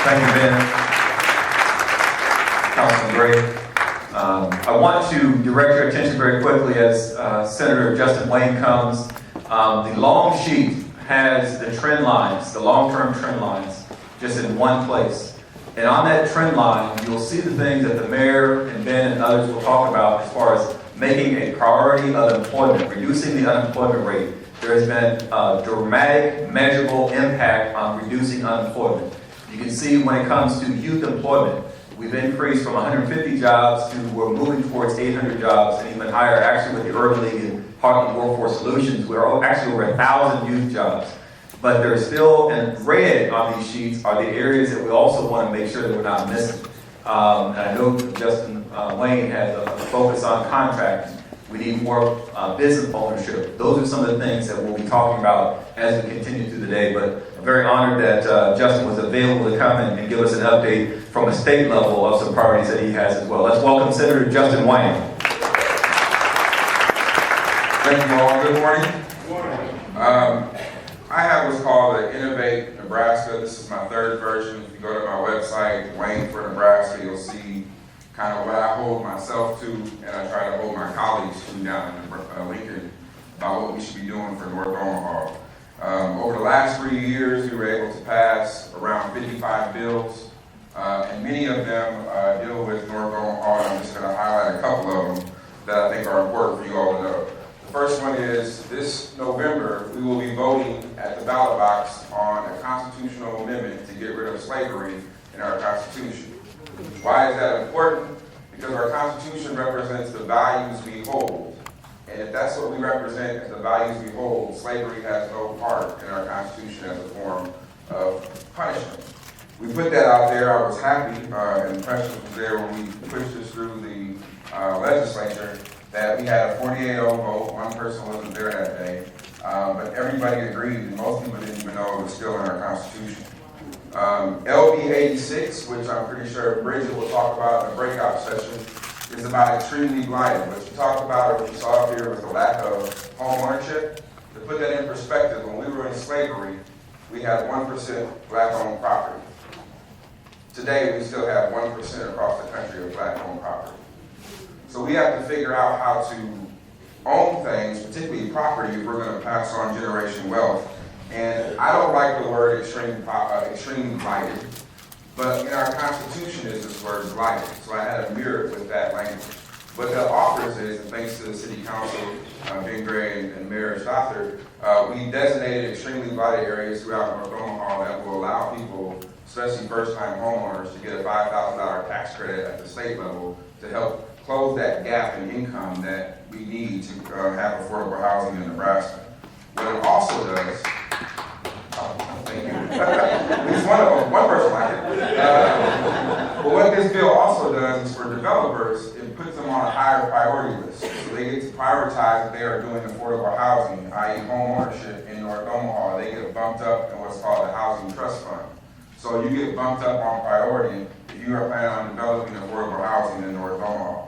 Thank you, Ben. Councilman Gray. I want to direct your attention very quickly as Senator Justin Wayne comes. The long sheet has the trend lines, the long-term trend lines, just in one place. And on that trend line, you'll see the things that the mayor and Ben and others will talk about as far as making a priority of employment, reducing the unemployment rate. There has been a dramatic, measurable impact on reducing unemployment. You can see when it comes to youth employment, we've increased from 150 jobs to we're moving towards 800 jobs and even higher. Actually, with the Urban League and Heartland Workforce Solutions, we're actually over 1,000 youth jobs. But there's still, in red on these sheets, are the areas that we also want to make sure that we're not missing. And I know Justin Wayne has a focus on contracting. We need more business ownership. Those are some of the things that we'll be talking about as we continue through the day. But I'm very honored that Justin was available to come and give us an update from a state level of some priorities that he has as well. Let's welcome Senator Justin Wayne. Thank you all. Good morning. Good morning. I have what's called the Innovate Nebraska. This is my third version. If you go to my website, Wayne for Nebraska, you'll see kind of what I hold myself to, and I try to hold my colleagues to down in Lincoln about what we should be doing for North Omaha. Over the last 3 years, we were able to pass around 55 bills, and many of them deal with North Omaha. I'm just going to highlight a couple of them that I think are important for you all to know. The first one is this November, we will be voting at the ballot box on a constitutional amendment to get rid of slavery in our Constitution. Why is that important? Because our Constitution represents the values we hold. And if that's what we represent as the values we hold, slavery has no part in our Constitution as a form of punishment. We put that out there. I was happy, and Precious was there when we pushed this through the legislature, that we had a 48-0 vote. One person wasn't there that day. But everybody agreed, and most people didn't even know it was still in our Constitution. LB 86, which I'm pretty sure Bridget will talk about in the breakout session, is about extremely blighted. What you talked about, or what you saw up here, was the lack of home ownership. To put that in perspective, when we were in slavery, we had 1% black-owned property. Today, we still have 1% across the country of black-owned property. So we have to figure out how to own things, particularly property, if we're going to pass on generation wealth. And I don't like the word extreme blighted, but in our Constitution is this word blighted. So I had to mirror it with that language. What that offers is, and thanks to the City Council, Ben Gray and Mayor Stothard, we designated extremely blighted areas throughout North Omaha that will allow people, especially first-time homeowners, to get a $5,000 tax credit at the state level to help close that gap in income that we need to have affordable housing in Nebraska. What it also does, thank you. At least one person like it. But what this bill also does is for developers, it puts them on a higher priority list. So they get to prioritize that they are doing affordable housing, i.e. home ownership in North Omaha. They get bumped up in what's called a housing trust fund. So you get bumped up on priority if you are planning on developing affordable housing in North Omaha.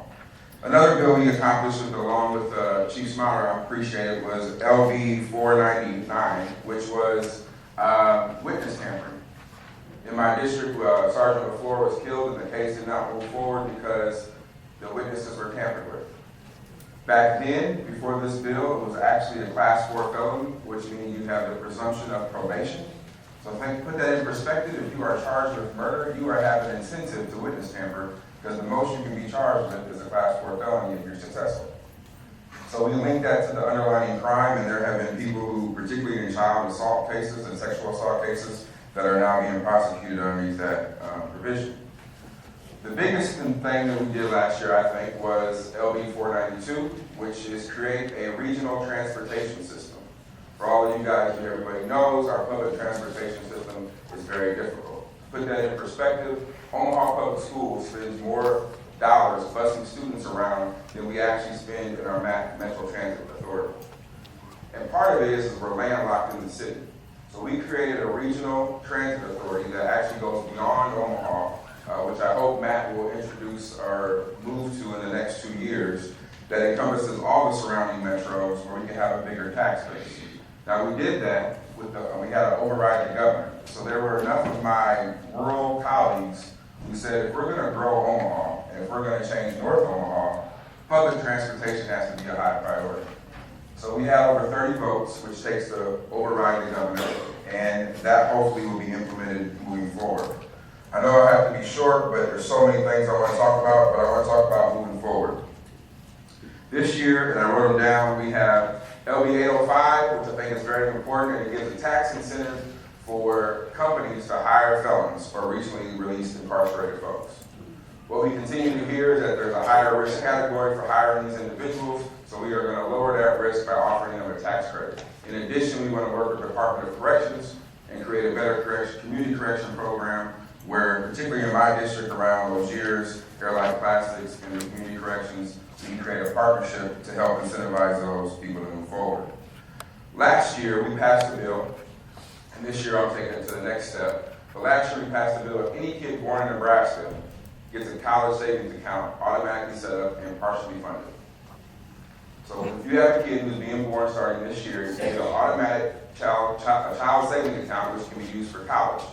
Another bill we accomplished along with Chief Smiler, I appreciate it, was LV 499, which was witness tampering. In my district, Sergeant LaFleur was killed and the case did not move forward because the witnesses were tampered with. Back then, before this bill, it was actually a class 4 felony, which means you have the presumption of probation. So put that in perspective, if you are charged with murder, you are having an incentive to witness tamper, because the most you can be charged with is a class 4 felony if you're successful. So we link that to the underlying crime, and there have been people who, particularly in child assault cases and sexual assault cases, that are now being prosecuted underneath that provision. The biggest thing that we did last year, I think, was LB 492, which is create a regional transportation system. For all of you guys, and everybody knows, our public transportation system is very difficult. To put that in perspective, Omaha Public Schools spends more dollars busing students around than we actually spend in our Metro Transit Authority. And part of it is we're landlocked in the city. So we created a regional transit authority that actually goes beyond Omaha, which I hope Matt will introduce or move to in the next 2 years, that encompasses all the surrounding metros where we can have a bigger tax base. Now we did that with we had to override the governor. So there were enough of my rural colleagues who said, if we're gonna grow Omaha, and if we're gonna change North Omaha, public transportation has to be a high priority. So we had over 30 votes, which takes to override the governor, and that hopefully will be implemented moving forward. I know I have to be short, but there's so many things I want to talk about, but I want to talk about moving forward. This year, and I wrote them down, we have LB 805, which I think is very important, and it gives a tax incentive for companies to hire felons or recently released incarcerated folks. What we continue to hear is that there's a higher risk category for hiring these individuals, so we are going to lower that risk by offering them a tax credit. In addition, we want to work with the Department of Corrections and create a better community correction program where, particularly in my district around those years, Airline Plastics and the community corrections, we can create a partnership to help incentivize those people to move forward. Last year, we passed a bill, and this year I'm taking it to the next step. But last year, we passed a bill if any kid born in Nebraska gets a college savings account automatically set up and partially funded. So if you have a kid who's being born starting this year, you get an automatic child savings account which can be used for college.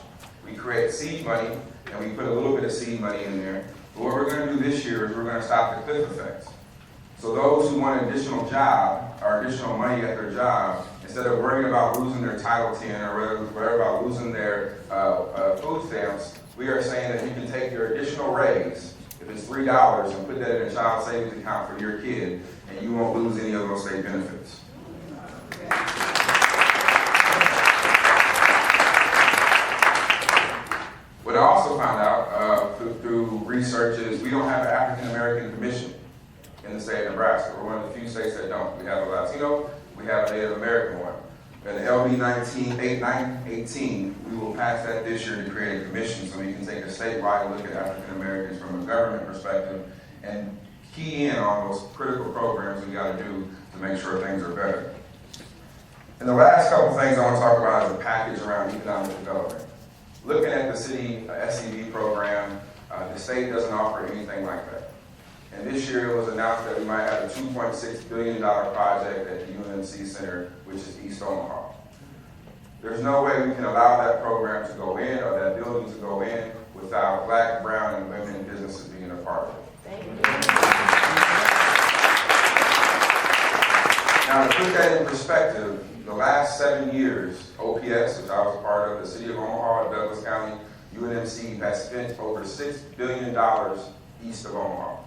We create seed money, and we put a little bit of seed money in there. But what we're going to do this year is we're going to stop the cliff effects. So those who want an additional job or additional money at their job, instead of worrying about losing their Title 10 or worrying about losing their food stamps, we are saying that you can take your additional raise, if it's $3, and put that in a child savings account for your kid, and you won't lose any of those state benefits. What I also found out through research is we don't have an African American commission in the state of Nebraska. We're one of the few states that don't. We have a Latino, we have a Native American one. And LB 18, we will pass that this year to create a commission so we can take a statewide look at African Americans from a government perspective and key in on those critical programs we got to do to make sure things are better. And the last couple things I want to talk about is a package around economic development. Looking at the city SEV program, the state doesn't offer anything like that. And this year it was announced that we might have a $2.6 billion project at the UNMC Center, which is East Omaha. There's no way we can allow that program to go in or that building to go in without Black, brown, and women businesses being a part of it. Thank you. Now, to put that in perspective, the last 7 years, OPS, which I was a part of, the city of Omaha, Douglas County, UNMC, has spent over $6 billion east of Omaha.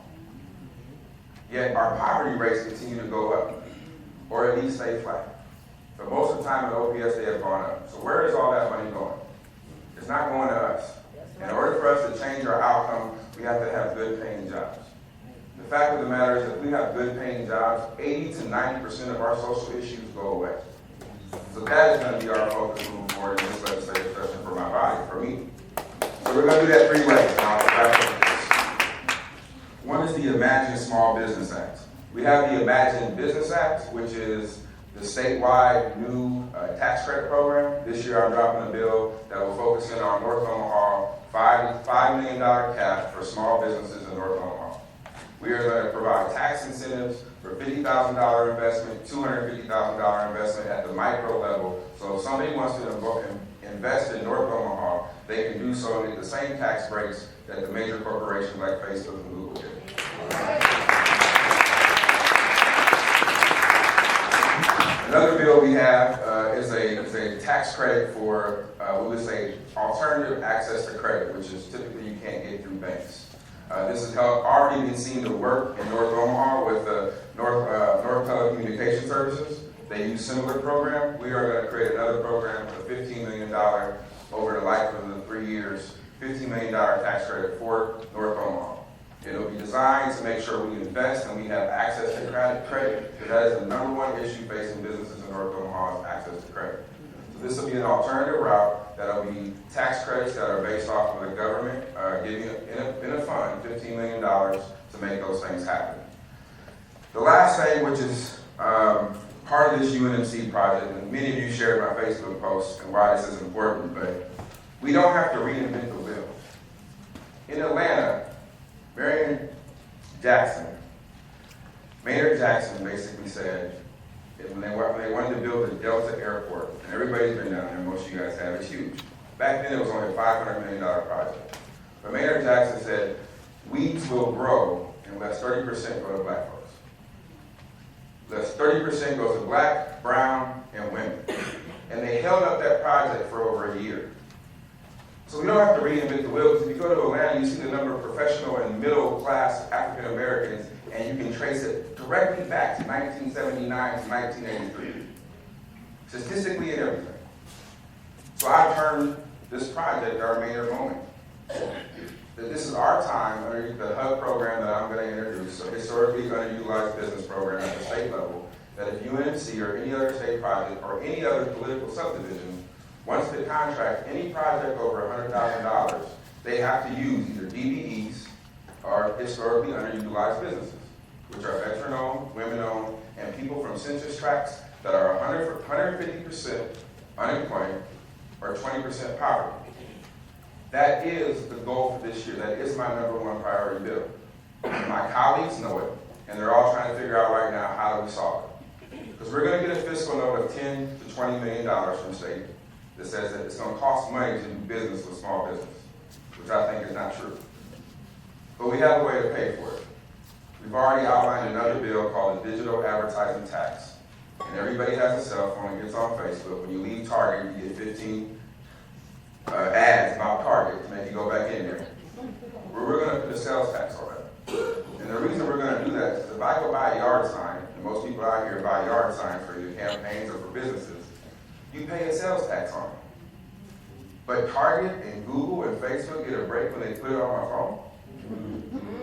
Yet our poverty rates continue to go up, or at least stay flat. But most of the time at OPS, they have gone up. So where is all that money going? It's not going to us. In order for us to change our outcome, we have to have good paying jobs. The fact of the matter is that if we have good paying jobs, 80 to 90% of our social issues go away. So that is going to be our focus moving forward in this legislative session for my body, for me. So we're going to do that 3 ways. Now, I'll wrap up this. One is the Imagine Small Business Act. We have the Imagine Business Act, which is the statewide new tax credit program. This year I'm dropping a bill that will focus in on North Omaha, $5 million cap for small businesses in North Omaha. We are going to provide tax incentives for $50,000 investment, $250,000 investment at the micro level. So if somebody wants to invest in North Omaha, they can do so and get the same tax breaks that the major corporations like Facebook and Google did. Another bill we have is a tax credit for, we would say, alternative access to credit, which is typically you can't get through banks. This has already been seen to work in North Omaha with the North Telecommunication Services. They use similar program. We are going to create another program with a $15 million over the life of the 3 years, $15 million tax credit for North Omaha. It'll be designed to make sure we invest and we have access to credit, because that is the #1 issue facing businesses in North Omaha is access to credit. So this will be an alternative route that'll be tax credits that are based off of the government giving in a fund $15 million to make those things happen. The last thing, which is part of this UNMC project, and many of you shared my Facebook post and why this is important, but we don't have to reinvent the wheel. In Atlanta, Mayor Jackson basically said, when they wanted to build the Delta Airport, and everybody's been down there, most of you guys have, it's huge. Back then it was only a $500 million project. But Mayor Jackson said, weeds will grow unless 30% go to black folks. Less 30% goes to black, brown, and women. And they held up that project for over a year. So we don't have to reinvent the wheel, because if you go to Atlanta, you see the number of professional and middle class African Americans, and you can trace it directly back to 1979 to 1983. Statistically and everything. So I've termed this project our mayor moment. That this is our time underneath the HUD program that I'm going to introduce, a historically underutilized business program at the state level, that if UNMC or any other state project or any other political subdivision wants to contract any project over $100,000, they have to use either DBEs or historically underutilized businesses, which are veteran-owned, women-owned, and people from census tracts that are 150% unemployment or 20% poverty. That is the goal for this year. That is my #1 priority bill. And my colleagues know it, and they're all trying to figure out right now, how do we solve it? Because we're going to get a fiscal note of $10 to $20 million from state that says that it's going to cost money to do business with small business, which I think is not true. But we have a way to pay for it. We've already outlined another bill called the digital advertising tax. And everybody has a cell phone and gets on Facebook. When you leave Target, you get 15 ads about Target to make you go back in there. We're going to put a sales tax on that. And the reason we're going to do that is if I go buy a yard sign, and most people out here buy yard signs for either campaigns or for businesses, you pay a sales tax on it. But Target and Google and Facebook get a break when they put it on my phone.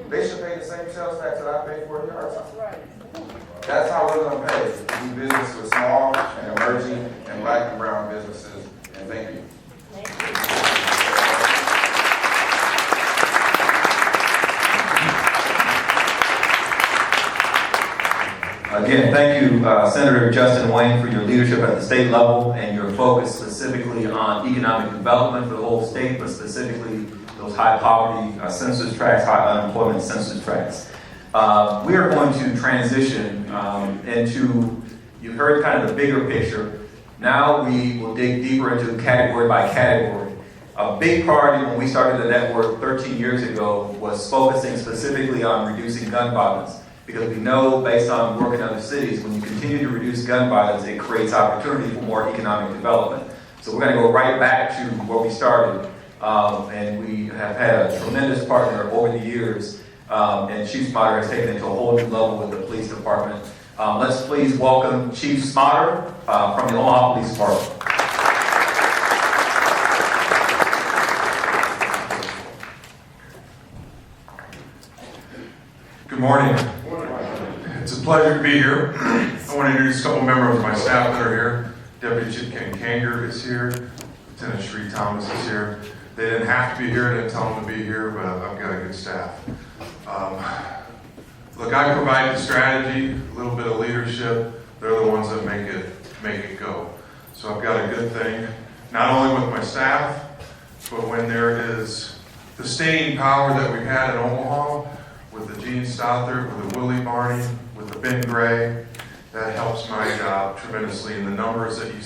They should pay the same sales tax that I pay for a yard sign. That's how we're going to pay to do business with small and emerging and black and brown businesses. And thank you. Again, thank you, Senator Justin Wayne, for your leadership at the state level and your focus specifically on economic development for the whole state, but specifically those high poverty census tracts, high unemployment census tracts. We are going to transition into, you heard kind of the bigger picture. Now we will dig deeper into category by category. A big priority when we started the network 13 years ago was focusing specifically on reducing gun violence. Because we know, based on work in other cities, when you continue to reduce gun violence, it creates opportunity for more economic development. So we're going to go right back to where we started. And we have had a tremendous partner over the years. And Chief Smotter has taken it to a whole new level with the police department. Let's please welcome Chief Smotter from the Omaha Police Department. Good morning. It's a pleasure to be here. I want to introduce a couple members of my staff that are here. Deputy Chief Ken Kanger is here. Lieutenant Shree Thomas is here. They didn't have to be here, I didn't tell them to be here, but I've got a good staff. Look, I provide the strategy, a little bit of leadership. They're the ones that make it go. So I've got a good thing, not only with my staff, but when there is the staying power that we've had in Omaha, with the Gene Stothert, with the Willie Barney, with the Ben Gray, that helps my job tremendously. And the numbers that you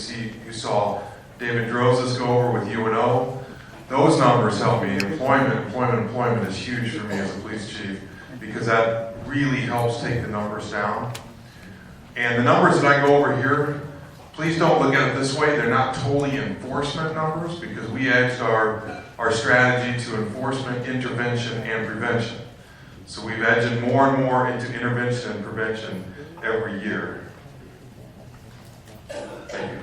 saw David Drozes go over with UNO, those numbers help me. Employment is huge for me as a police chief, because that really helps take the numbers down. And the numbers that I go over here, please don't look at it this way. They're not totally enforcement numbers, because we edged our strategy to enforcement, intervention, and prevention. So we've edged more and more into intervention and prevention every year. Thank you.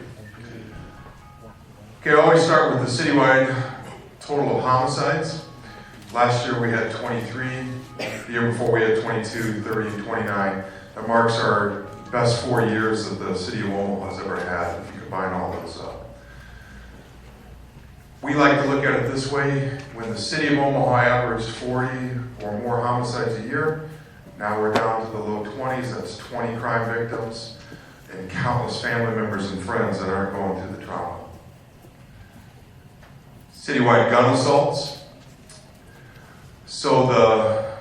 Okay, I always start with the citywide total of homicides. Last year we had 23. The year before we had 22, 30, and 29. That marks our best 4 years that the city of Omaha has ever had, if you combine all those up. We like to look at it this way. When the city of Omaha averaged 40 or more homicides a year, now we're down to the low 20s. That's 20 crime victims and countless family members and friends that aren't going through the trauma. Citywide gun assaults. So the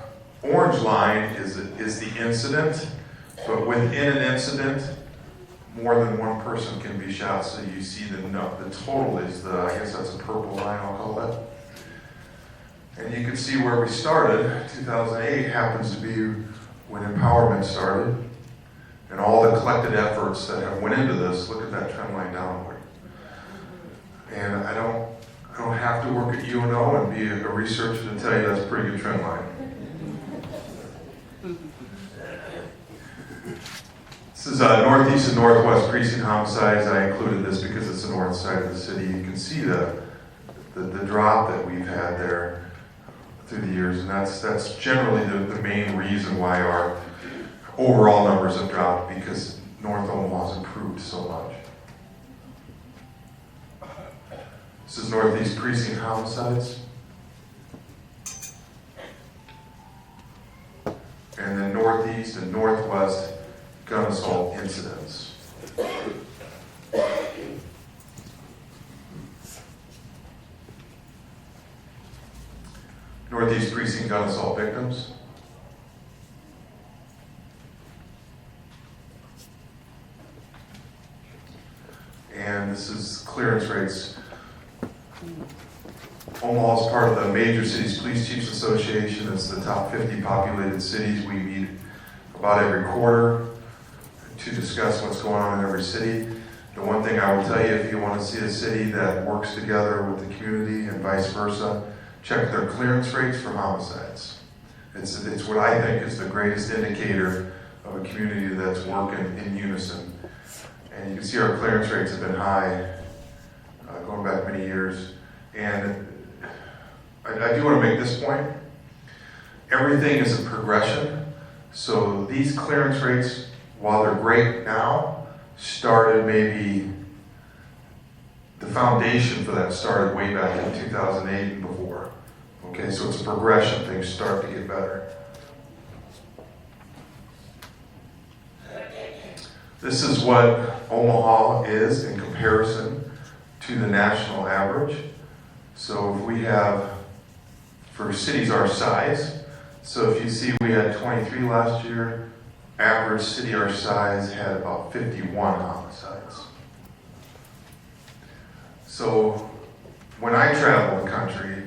orange line is the incident, but within an incident, more than one person can be shot. So you see the total is I guess that's a purple line, I'll call that. And you can see where we started. 2008 happens to be when empowerment started. And all the collected efforts that have went into this, look at that trend line downward. And I don't have to work at UNO and be a researcher to tell you that's a pretty good trend line. This is northeast and northwest precinct homicides. I included this because it's the north side of the city. You can see the drop that we've had there through the years, and that's generally the main reason why our overall numbers have dropped, because North Omaha's improved so much. This is northeast precinct homicides. And then northeast and northwest gun assault incidents. Northeast precinct gun assault victims. And this is clearance rates. Omaha is part of the Major Cities Police Chiefs Association. It's the top 50 populated cities. We meet about every quarter to discuss what's going on in every city. The one thing I will tell you, if you want to see a city that works together with the community and vice versa, check their clearance rates for homicides. It's what I think is the greatest indicator of a community that's working in unison. And you can see our clearance rates have been high, going back many years. And I do want to make this point. Everything is a progression. So these clearance rates, while they're great now, started maybe, the foundation for that started way back in 2008 and before. Okay, so it's a progression. Things start to get better. This is what Omaha is in comparison to the national average. So if we have, for cities our size, so if you see we had 23 last year, average city our size had about 51 homicides. So when I travel the country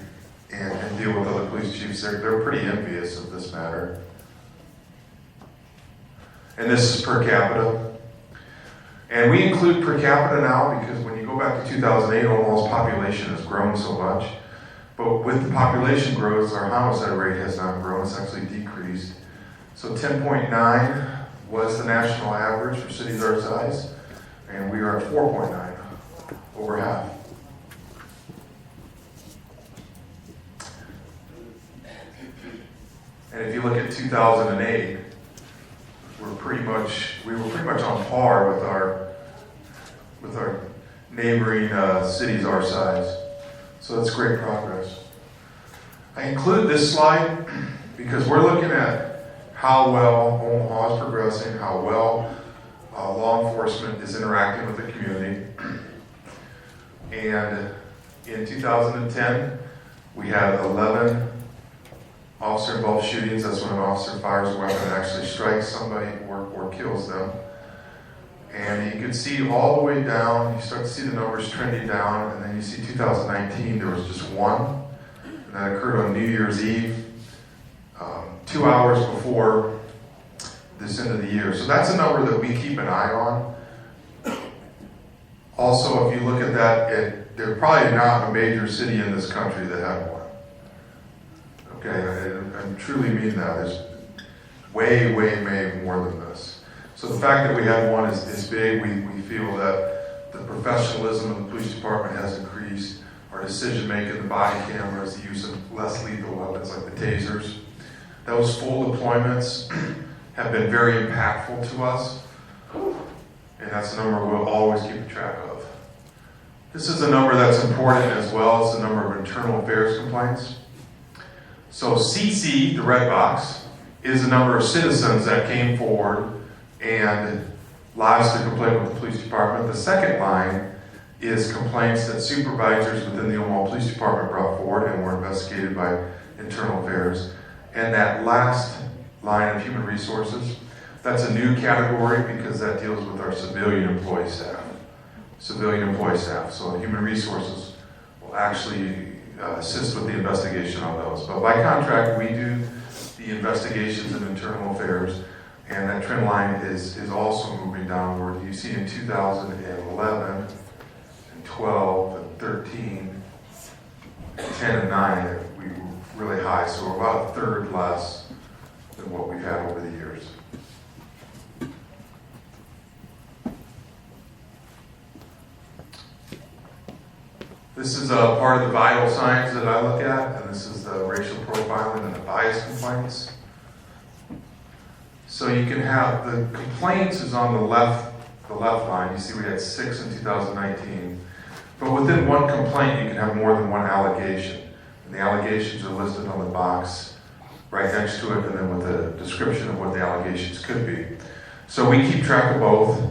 and deal with other police chiefs, they're pretty envious of this matter. And this is per capita. And we include per capita now because when you go back to 2008, Omaha's population has grown so much. But with the population growth, our homicide rate has not grown, it's actually decreased. So 10.9 was the national average for cities our size, and we are at 4.9, over half. And if you look at 2008, we were pretty much on par with our neighboring cities our size. So that's great progress. I include this slide because we're looking at how well Omaha is progressing, how well law enforcement is interacting with the community. And in 2010, we had 11 officer-involved shootings. That's when an officer fires a weapon and actually strikes somebody or kills them. And you can see all the way down, you start to see the numbers trending down, and then you see 2019, there was just one, and that occurred on New Year's Eve, 2 hours before this end of the year. So that's a number that we keep an eye on. Also, if you look at that, there's probably not a major city in this country that had one. Okay, I truly mean that. There's way more than this. So the fact that we had one is big. We feel that the professionalism of the police department has increased. Our decision-making, the body cameras, the use of less lethal weapons like the tasers. Those full deployments have been very impactful to us, and that's a number we'll always keep track of. This is a number that's important as well. It's the number of internal affairs complaints. So CC, the red box, is the number of citizens that came forward and lodged a complaint with the police department. The second line is complaints that supervisors within the Omaha Police Department brought forward and were investigated by internal affairs. And that last line of human resources, that's a new category because that deals with our civilian employee staff. Civilian employee staff. So human resources will actually assist with the investigation on those. But by contract, we do the investigations and internal affairs, and that trend line is also moving downward. You see in 2011, and 12, and 13, and 10 and 9 that we were really high. So we're about a third less than what we've had over the years. This is a part of the vital signs that I look at, and this is the racial profiling and the bias complaints. So you can have the complaints is on the left line. You see we had 6 in 2019. But within one complaint, you can have more than one allegation. And the allegations are listed on the box right next to it, and then with a description of what the allegations could be. So we keep track of both,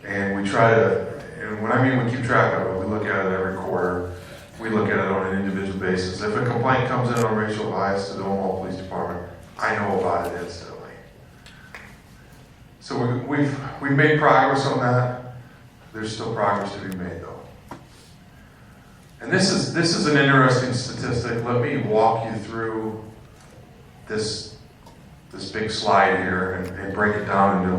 and we try to, and when I mean we keep track of it, we look at it every quarter. We look at it on an individual basis. If a complaint comes in on racial bias to the Omaha Police Department, I know about it instantly. So we've made progress on that. There's still progress to be made though. And this is an interesting statistic. Let me walk you through this big slide here and break it down into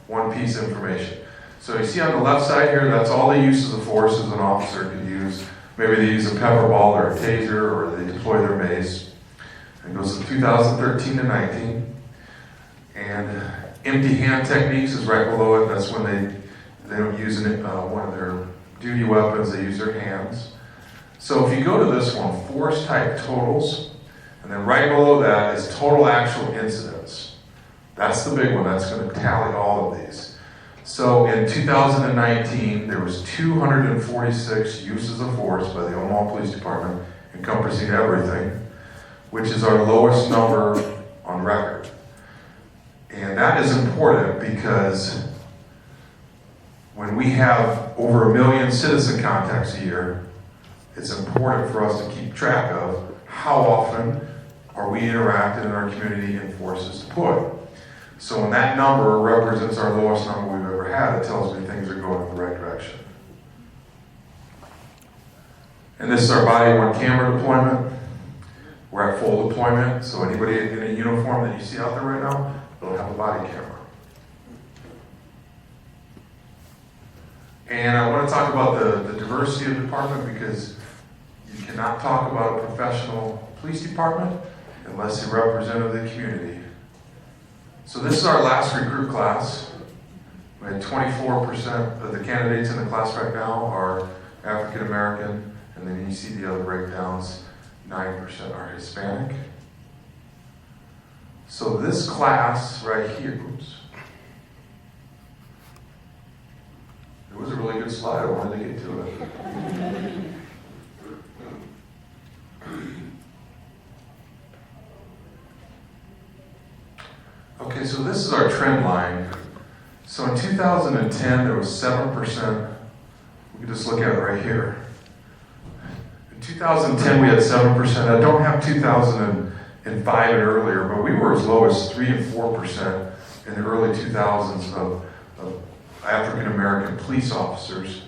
one piece of information. So you see on the left side here, that's all the uses of force as an officer could use. Maybe they use a pepper ball or a taser, or they deploy their mace. It goes from 2013 to 19. And empty hand techniques is right below it. That's when they don't use one of their duty weapons, they use their hands. So if you go to this one, force type totals, and then right below that is total actual incidents. That's the big one. That's going to tally all of these. So in 2019, there was 246 uses of force by the Omaha Police Department, encompassing everything, which is our lowest number on record. And that is important because when we have over 1 million citizen contacts a year, it's important for us to keep track of how often are we interacting in our community and force is deployed. So when that number represents our lowest number we've ever had, it tells me things are going in the right direction. And this is our body-worn camera deployment. We're at full deployment, so anybody in a uniform that you see out there right now, they'll have a body camera. And I want to talk about the diversity of the department, because you cannot talk about a professional police department unless you represent the community. So this is our last recruit class. We had 24% of the candidates in the class right now are African American, and then you see the other breakdowns, 9% are Hispanic. So this class right here, oops. It was a really good slide, I wanted to get to it. Okay, so this is our trend line. So in 2010, there was 7%. We can just look at it right here. In 2010, we had 7%. I don't have 2005 and earlier, but we were as low as 3 and 4% in the early 2000s of African American police officers.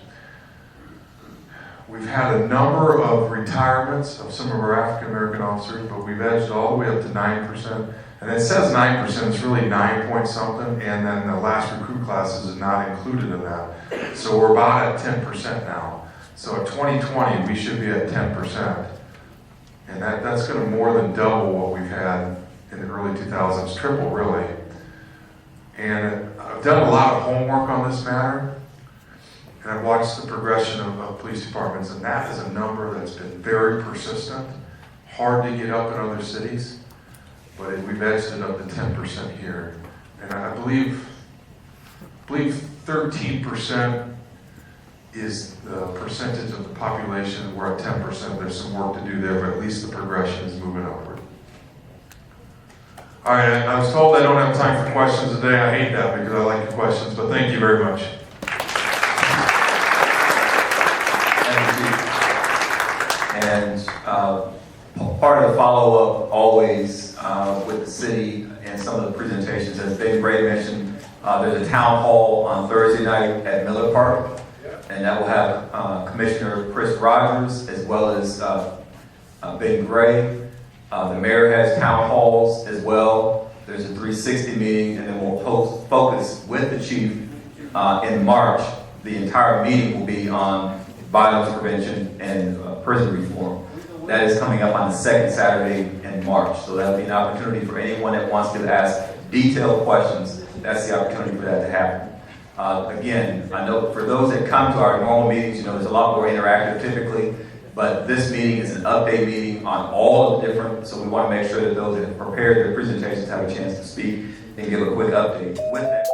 We've had a number of retirements of some of our African American officers, but we've edged all the way up to 9%. And it says 9%, it's really 9 point something, and then the last recruit classes is not included in that. So we're about at 10% now. So in 2020, we should be at 10%. And that's going to more than double what we've had in the early 2000s, triple really. And I've done a lot of homework on this matter. And I've watched the progression of police departments, and that is a number that's been very persistent, hard to get up in other cities, but we've edged it up to 10% here. And I believe 13% is the percentage of the population. We're at 10%. There's some work to do there, but at least the progression is moving upward. All right, I was told I don't have time for questions today. I hate that because I like your questions, but thank you very much. And part of the follow-up always with the city and some of the presentations, as David Ray mentioned, there's a town hall on Thursday night at Miller Park, and that will have Commissioner Chris Rogers as well as Ben Gray. The mayor has town halls as well. There's a 360 meeting, and then we'll focus with the chief in March. The entire meeting will be on violence prevention and prison reform. That is coming up on the second Saturday in March. So that'll be an opportunity for anyone that wants to ask detailed questions. That's the opportunity for that to happen. Again, I know for those that come to our normal meetings, there's a lot more interactive typically, but this meeting is an update meeting on all of the different, so we want to make sure that those that have prepared their presentations have a chance to speak and give a quick update. With that.